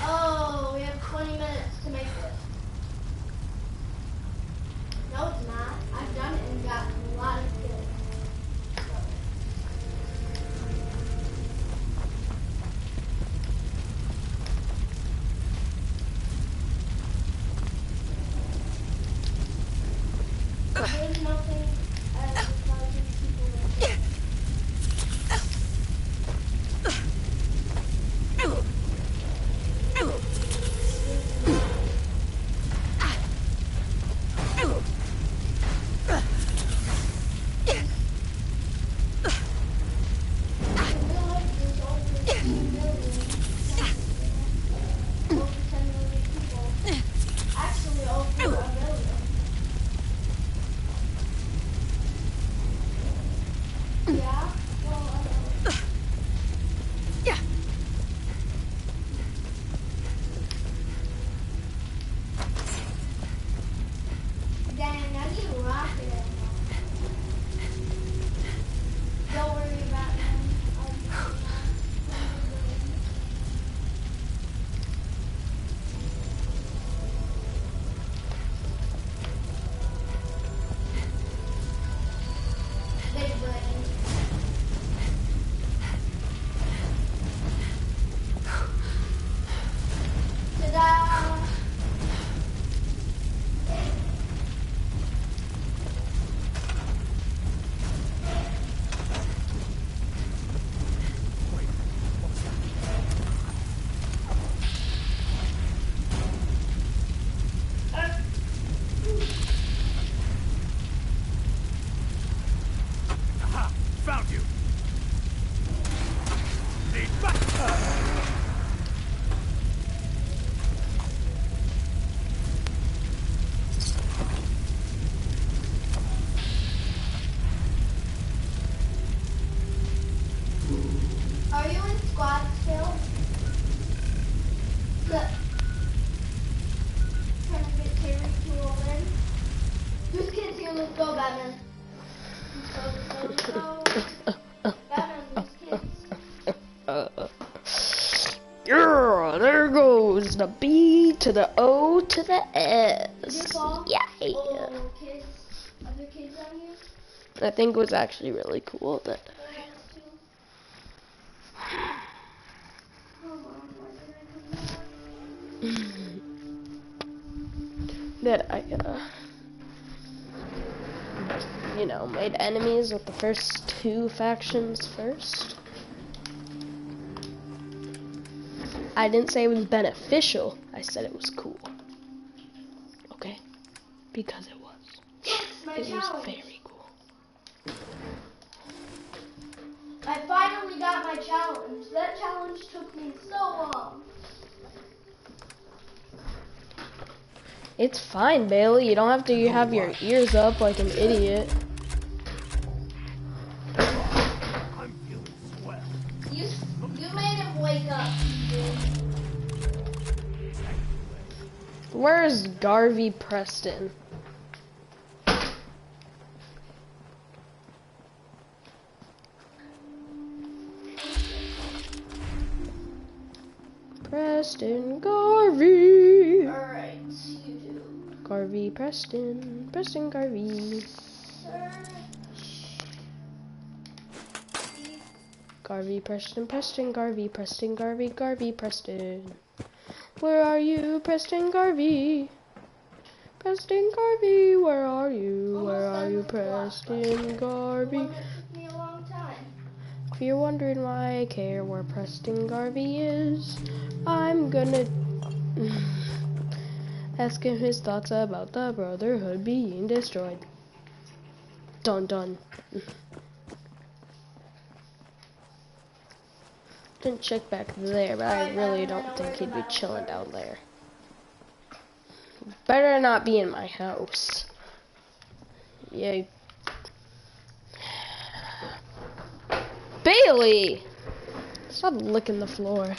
S17: oh, we have 20 minutes to make this. No, it's not. I've done it and got a lot of kills. There's nothing as intelligent people that actually over a million. Yeah? Well,
S2: Yeah.
S17: dang, I need a rocket ammo. Don't worry about them. Big brain. Ta-da!
S15: Aha! Found you! Need back!
S17: Are you in squad still? Look. Trying to get Terry to roll in. Who's kids here? Let's go, Batman. Let's go. Batman, who's kids?
S1: Yeah, there goes the B to the O to the S. Yeah.
S17: Oh, kids. Other kids on here?
S1: I think it was actually really cool that that I you know, made enemies with the first two factions first. I didn't say it was beneficial. I said it was cool. Okay? Because it was.
S17: Yes, my
S1: It was
S17: challenge.
S1: very cool.
S17: I finally got my challenge. That challenge took me so long.
S1: It's fine, Bailey. You don't have to have your ears up like an idiot.
S15: I'm feeling swell.
S17: You made him wake up, dude.
S1: Where's Garvey Preston? Preston Garvey.
S17: Alright, you do.
S1: Garvey Preston. Preston Garvey. Garvey Preston. Preston Garvey. Preston Garvey. Garvey Preston. Where are you, Preston Garvey? Preston Garvey, where are you? Where are you, Preston Garvey?
S17: It took me a long time.
S1: If you're wondering why I care where Preston Garvey is, I'm gonna ask him his thoughts about the Brotherhood being destroyed. Dun dun. Didn't check back there, but I really don't think he'd be chilling down there. Better not be in my house. Yeah. Bailey! Stop licking the floor.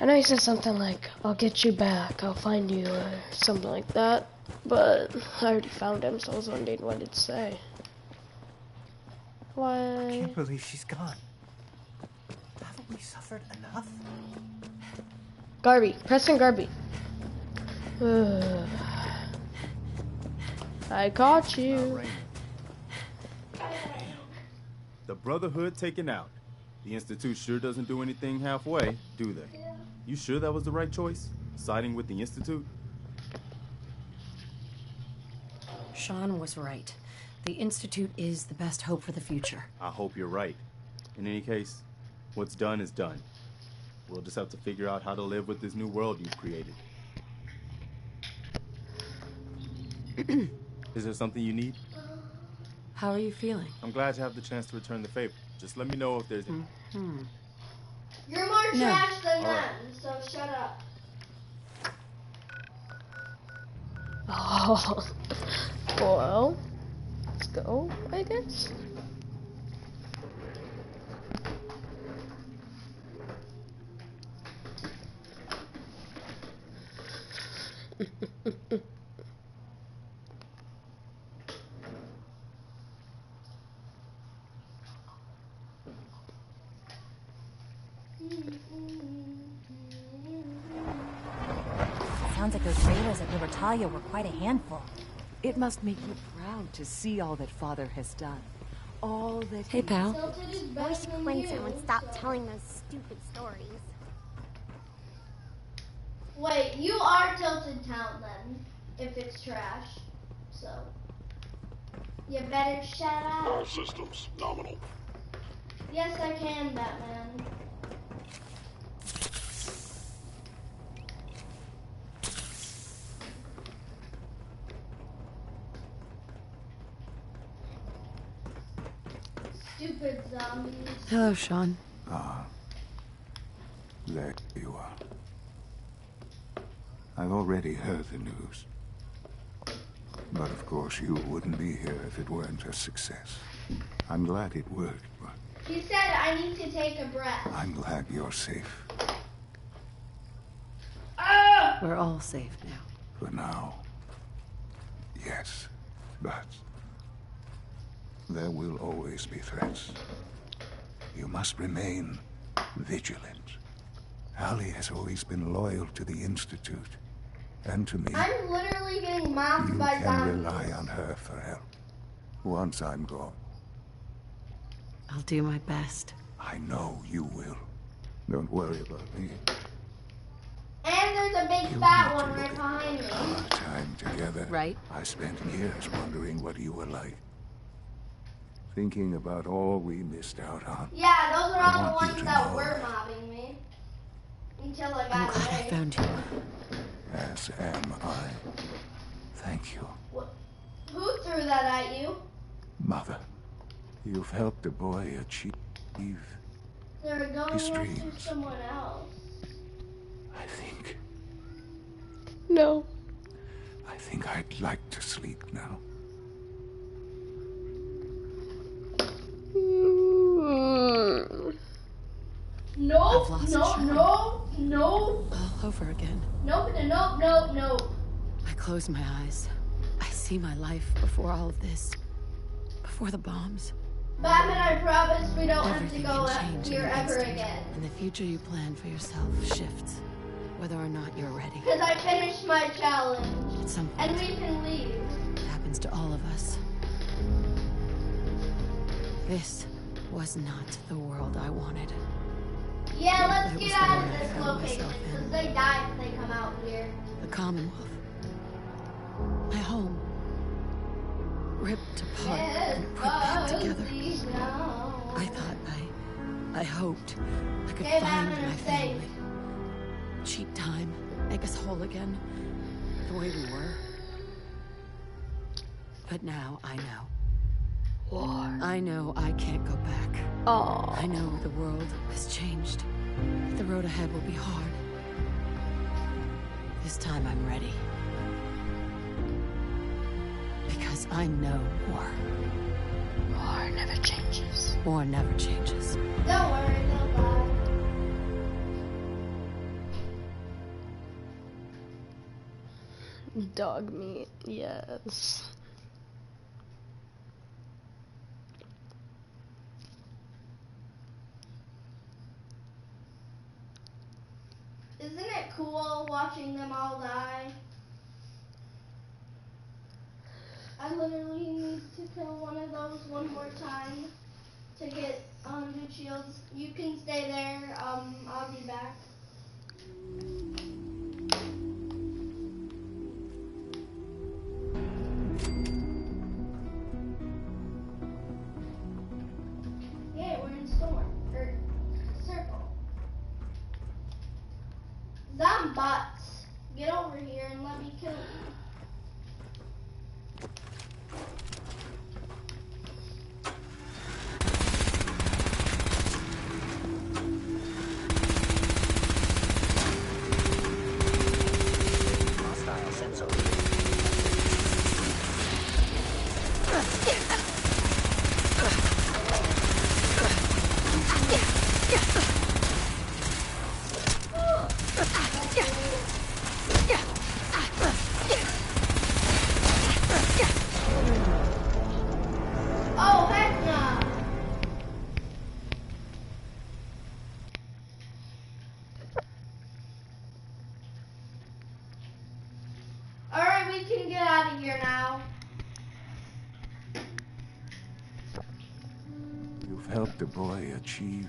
S1: I know he said something like, I'll get you back, I'll find you, or something like that. But I already found him, so I was wondering what it'd say. Why?
S13: I can't believe she's gone. Haven't we suffered enough?
S1: Garvey, Preston Garvey. I caught you.
S19: The Brotherhood taken out. The Institute sure doesn't do anything halfway, do they?
S17: Yeah.
S19: You sure that was the right choice? Siding with the Institute?
S2: Sean was right. The Institute is the best hope for the future.
S19: I hope you're right. In any case, what's done is done. We'll just have to figure out how to live with this new world you've created. Is there something you need?
S2: How are you feeling?
S19: I'm glad to have the chance to return the favor. Just let me know if there's any...
S17: You're more trash than
S19: All
S17: them,
S19: right.
S17: so shut up.
S1: Oh. Well, let's go, I guess.
S8: Sounds like those raiders at Libertalia were quite a handful.
S5: It must make you proud to see all that Father has done. All that
S2: Hey, pal.
S17: Tilted is better
S20: Wish
S17: than
S20: Quinton
S17: you.
S20: would stop telling those stupid stories.
S17: Wait, you are Tilted Town then, if it's trash. So, you better shut up.
S12: All systems nominal.
S17: Yes, I can, Batman. Stupid zombies.
S2: Hello, Sean.
S3: Ah. There you are. I've already heard the news. But of course you wouldn't be here if it weren't a success. I'm glad it worked, but
S17: He said I need to take a breath.
S3: I'm glad you're safe.
S2: We're all safe now.
S3: For now. Yes, but there will always be threats. You must remain vigilant. Allie has always been loyal to the Institute. And to me.
S17: I'm literally getting mocked
S3: You
S17: by
S3: can
S17: zombies.
S3: rely on her for help. Once I'm gone.
S2: I'll do my best.
S3: I know you will. Don't worry about me.
S17: And there's a big fat one right behind me.
S3: Our time together.
S2: Right.
S3: I spent years wondering what you were like. Thinking about all we missed out on.
S17: Yeah, those are all
S3: I
S17: the
S3: want you
S17: ones
S3: to
S17: that
S3: know
S17: were mobbing me. Until I
S2: I'm
S17: got
S2: glad I
S17: away.
S2: found you.
S3: As am I. Thank you,
S17: Who threw that at you?
S3: Mother. You've helped a boy achieve
S17: They're going
S3: his
S17: after
S3: dreams.
S17: someone else.
S3: I think
S1: No.
S3: I'd like to sleep now.
S17: Nope,
S2: I've lost
S17: nope,
S2: Sean.
S17: nope, nope.
S2: All over again.
S17: Nope, nope, nope, nope.
S2: I close my eyes. I see my life before all of this. Before the bombs.
S17: Batman, I promise we don't
S2: Everything
S17: have to go
S2: can
S17: out
S2: change in
S17: here
S2: an
S17: ever
S2: instant,
S17: again.
S2: and the future you plan for yourself shifts, whether or not you're ready.
S17: Because I finished my challenge.
S2: At some
S17: And
S2: point,
S17: we can leave.
S2: it happens to all of us. This was not the world I wanted.
S17: Yeah, let's
S2: But it
S17: get
S2: was the
S17: out
S2: one
S17: of
S2: I
S17: this
S2: found
S17: location.
S2: myself in.
S17: Because they die if they come out here.
S2: The Commonwealth. My home. Ripped apart and put back together. I thought I hoped I could
S17: Okay,
S2: find
S17: Batman,
S2: my
S17: I'm safe.
S2: family. Cheat time, make us whole again, the way we were. But now I know.
S1: War.
S2: I know I can't go back.
S1: Oh.
S2: I know the world has changed. The road ahead will be hard. This time I'm ready. Because I know war.
S1: War never changes.
S2: War never changes.
S17: Don't worry, they'll die.
S1: Dog meat, yes.
S17: Isn't it cool watching them all die? I literally need to kill one of those one more time to get 100 shields. You can stay there. I'll be back. Yeah, we're in storm or circle. Zombots, get over here and let me kill you.
S18: Hostile sensor.
S17: Oh, heck no. Alright, we can get out of here now.
S3: You've helped the boy achieve.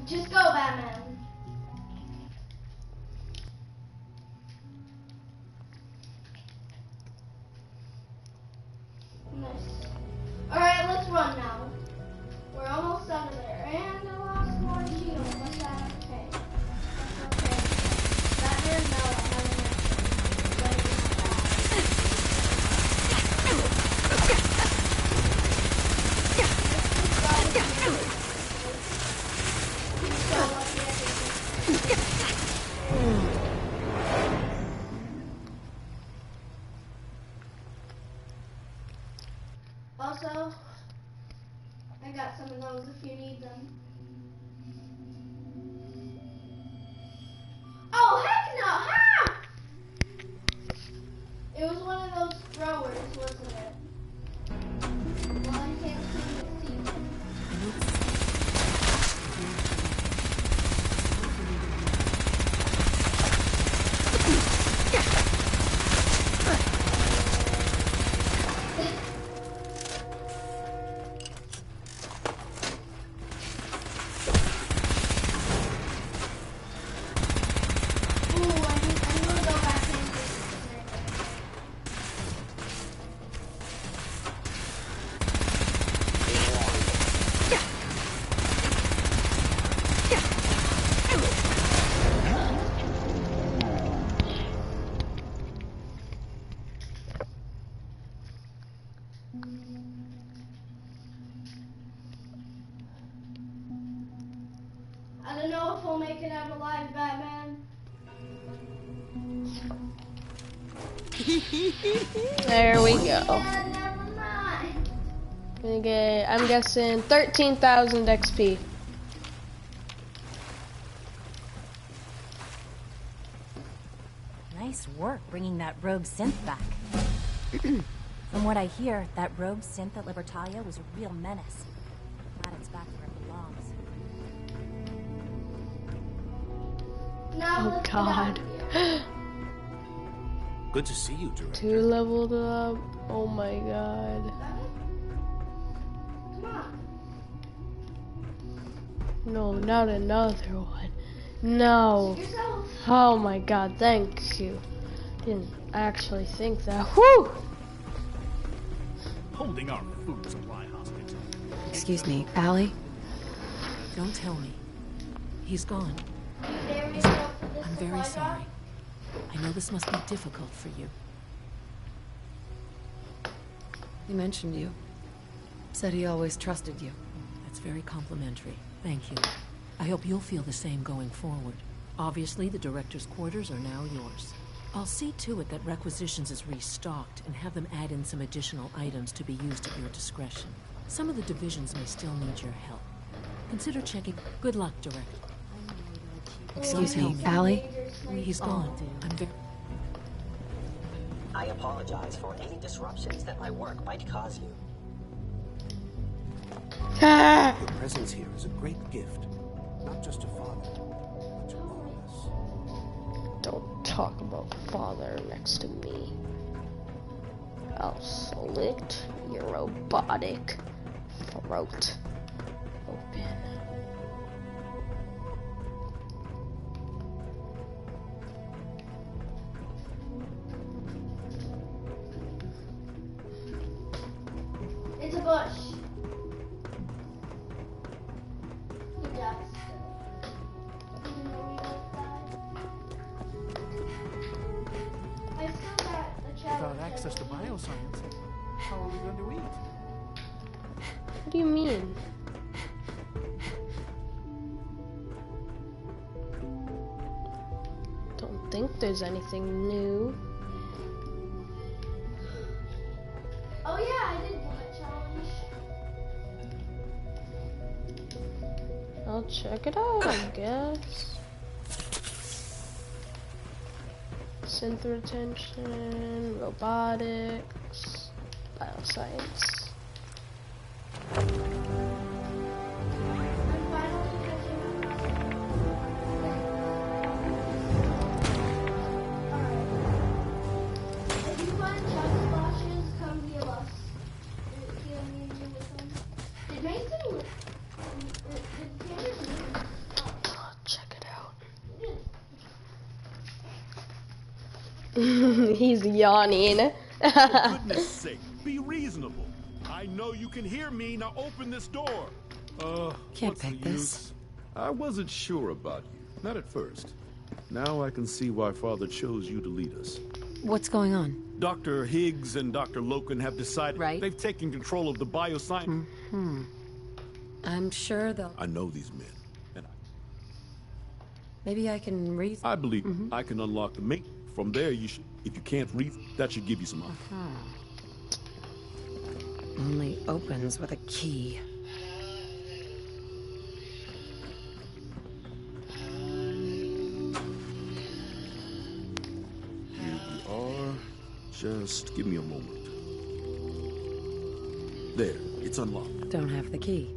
S17: Just go, Batman. Nice. Alright, let's run now. We're almost out of there. And I lost more shields. That's that okay. That's okay. Batman, no, I haven't. Also, I got some of those if you need them. Oh, heck no! Ha! It was one of those throwers, wasn't it? Well, I can't see it. I don't know if we'll make it out alive, Batman.
S1: There we go.
S17: Yeah, never mind.
S1: Okay, I'm guessing 13,000 XP.
S8: Nice work bringing that rogue synth back. From what I hear, that rogue synth at Libertalia was a real menace. Glad it's back where it belongs.
S17: Now
S1: Oh
S17: let's get out
S1: God.
S17: of here.
S11: Good to see you, Director.
S1: 2 leveled up. Oh my God.
S17: Come on.
S1: No, not another one. No.
S17: Yourself.
S1: Oh my God, thank you. Didn't actually think that. Whew!
S15: Holding our food supply hostage.
S2: Excuse me, Allie?
S7: Don't tell me. He's gone. I'm very sorry. I know this must be difficult for you.
S2: He mentioned you. Said he always trusted you.
S7: That's very complimentary. Thank you. I hope you'll feel the same going forward. Obviously, the director's quarters are now yours. I'll see to it that requisitions is restocked and have them add in some additional items to be used at your discretion. Some of the divisions may still need your help. Consider checking. Good luck, Director.
S2: Excuse me, Allie?
S7: He's gone. I'm very...
S18: I apologize for any disruptions that my work might cause you.
S11: Your presence here is a great gift, not just to Father, but to all of us.
S1: Don't talk about father next to me. I'll slit your robotic throat open.
S17: It's a bush. He dies. Even though we both died. I still got a challenge.
S14: Without access to bioscience, how are we going to eat?
S1: What do you mean? Don't think there's anything new.
S17: Oh yeah, I did do that challenge.
S1: I'll check it out, I guess. Synth retention, robotics, bioscience.
S17: If you find chug splashes, come heal us. Heal me with them. Did Mason? Did Tanner leave?
S1: I'll check it out.
S17: Yeah.
S1: He's yawning.
S15: For goodness sake, be reasonable. I know you can hear me. Now open this door.
S2: Can't
S11: What's the
S2: pick this.
S11: use? I wasn't sure about you. Not at first. Now I can see why Father chose you to lead us.
S2: What's going on?
S15: Dr. Higgs and Dr. Loken have decided they've taken control of the bioscience.
S2: I'm sure they'll...
S15: I know these men, and
S2: Maybe I can read...
S15: I believe I can unlock the mate. From there, you should. If you can't read, that should give you some options.
S2: Only opens with a key.
S11: Here we are. Just give me a moment. There, it's unlocked.
S2: Don't have the key.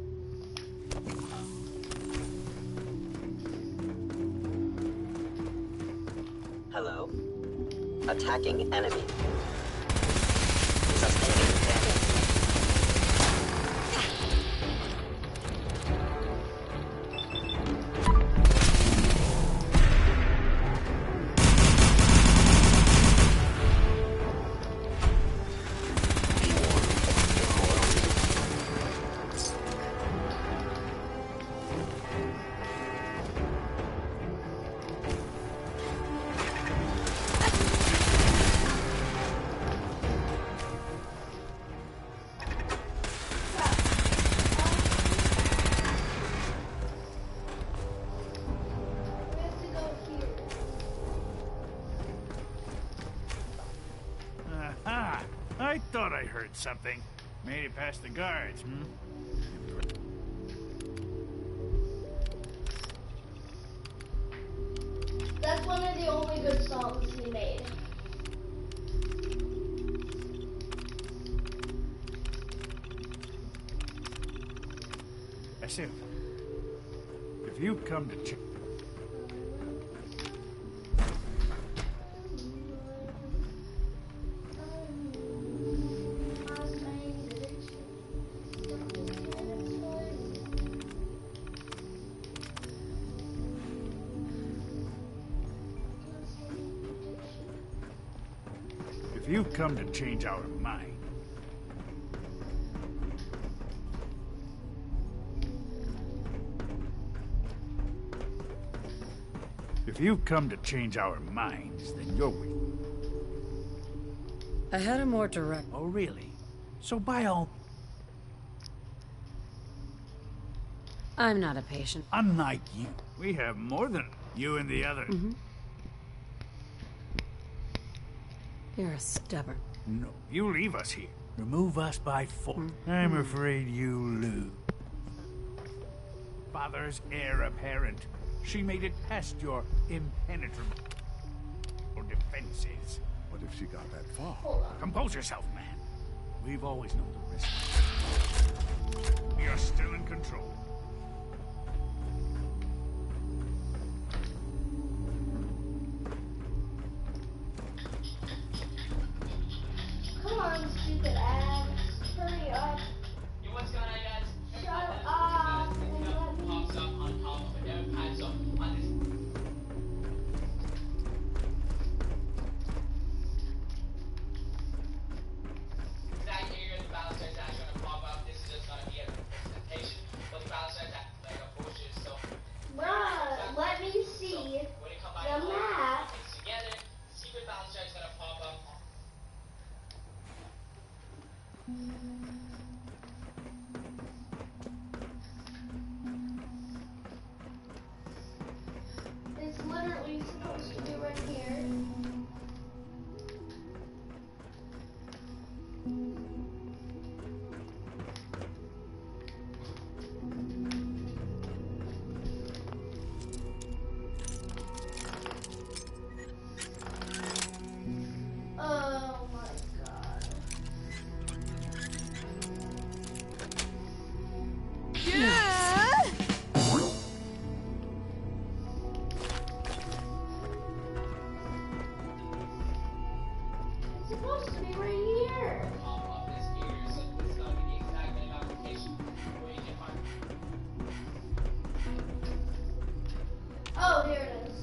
S18: Hello? Attacking enemy. Sustaining damage.
S9: heard something. Made it past the guards, hmm?
S17: That's one of the only good songs he made.
S9: As if you've come to if you've come to change our mind, if you've come to change our minds, then you're weak.
S2: I had a more direct...
S9: Oh, really? So by all...
S2: I'm not a patient.
S9: Unlike you, we have more than you and the others.
S2: You're a stubborn...
S9: No, you leave us here. Remove us by force. I'm afraid you lose. Father's heir apparent. She made it past your impenetrable defenses.
S3: What if she got that far?
S9: Compose yourself, man. We've always known the risk. You're still in control.
S17: Come on, stupid ass. Hurry up.
S22: Yo, what's going on, guys?
S17: Shut up and let me...
S22: Pops up on top of it. It pipes up on this. That area of the balustrade is actually going to pop up. This is just going to be a representation. But the balustrade is acting like a bullshit, so...
S17: Bruh, let me see
S22: When it comes
S17: the map.
S22: together, the secret balustrade is going to pop up.
S17: It's literally supposed to be right here. Oh my god. It's supposed to be right here.
S22: Pop up this area, so it's going to be the exact name application where you can find
S17: Oh, here it is.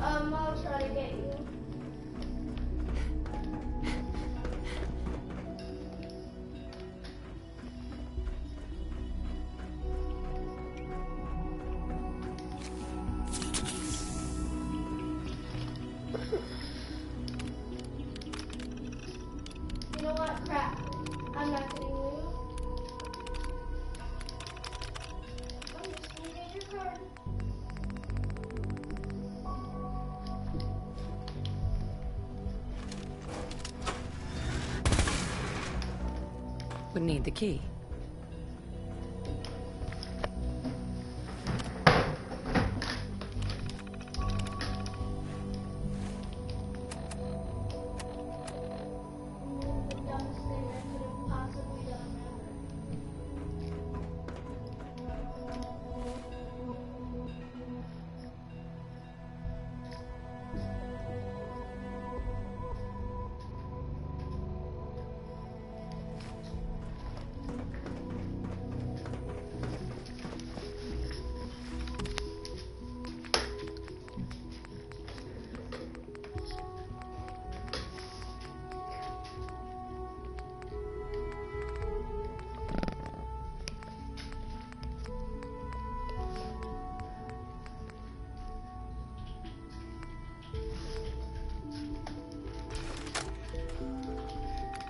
S17: I'll try to get you. You know what? Crap. I'm not getting you. I'm just gonna get your card.
S2: Would need the key.
S17: The dumbest thing I could have possibly done ever.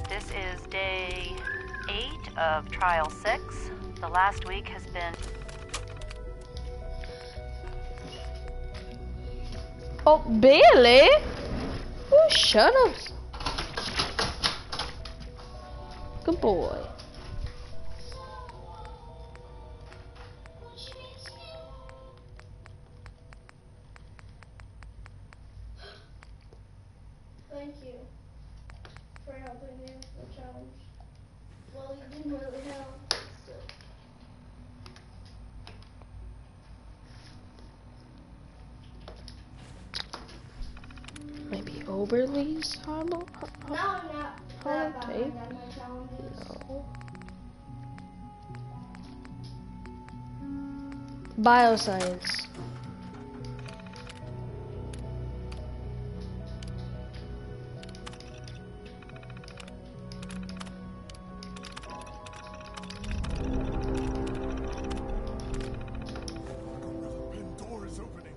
S23: This is day 8 of Trial 6. The last week has been...
S1: Oh, Billy? Oh, shut up. Good boy.
S17: Thank you for helping me with the challenge. Well, you didn't really help. Still.
S1: Maybe Oberly's hollow?
S17: No, not that bad
S1: tape?
S17: at my challenges.
S1: No. Bioscience.
S15: Door is opening.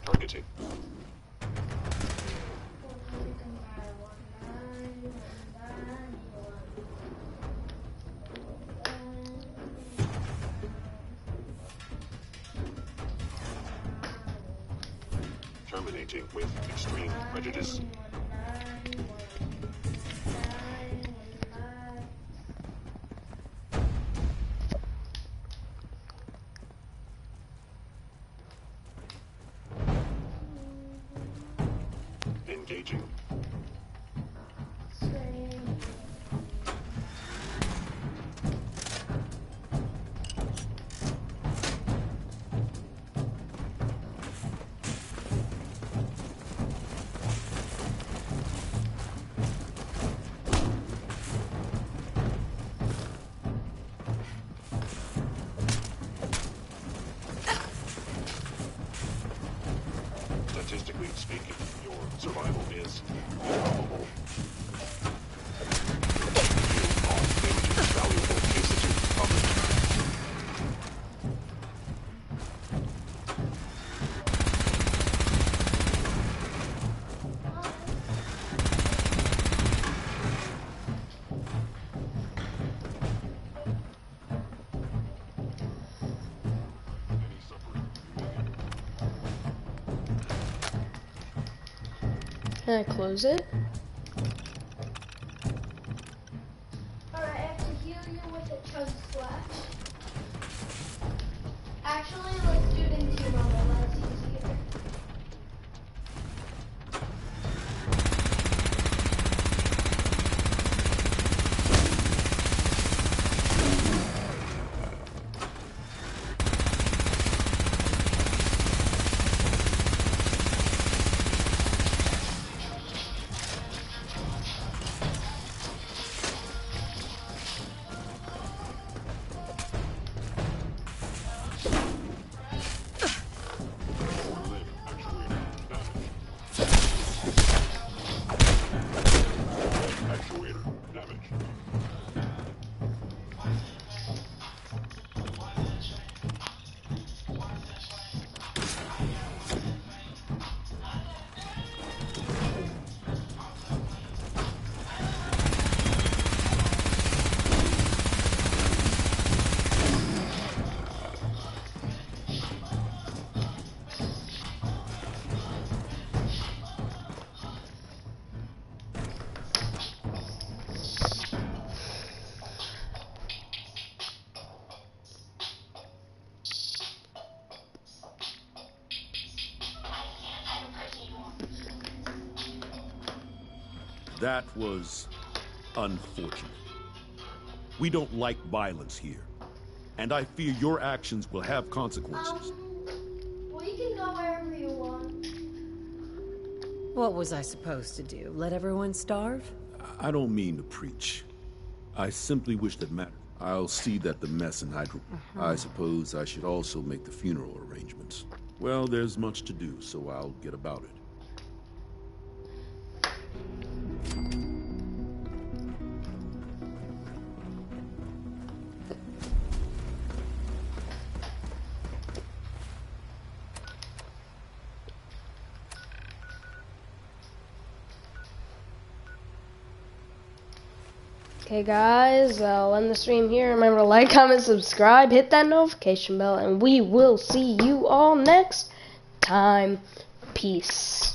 S12: Targeting. Terminating with extreme prejudice. Engaging. Statistically speaking, your survival is improbable. Valuable institute coverage.
S1: Can I close it?
S17: Alright, I have to heal you with a chug splash. Actually, let's do it in team level. That's easier.
S15: That was unfortunate. We don't like violence here, and I fear your actions will have consequences.
S17: Well, you can go wherever you want.
S2: What was I supposed to do? Let everyone starve?
S15: I don't mean to preach. I simply wish that mattered. I'll see that the mess in Hydro... I suppose I should also make the funeral arrangements. Well, there's much to do, so I'll get about it.
S1: Okay, guys, I'll end the stream here. Remember to like, comment, subscribe, hit that notification bell, and we will see you all next time. Peace.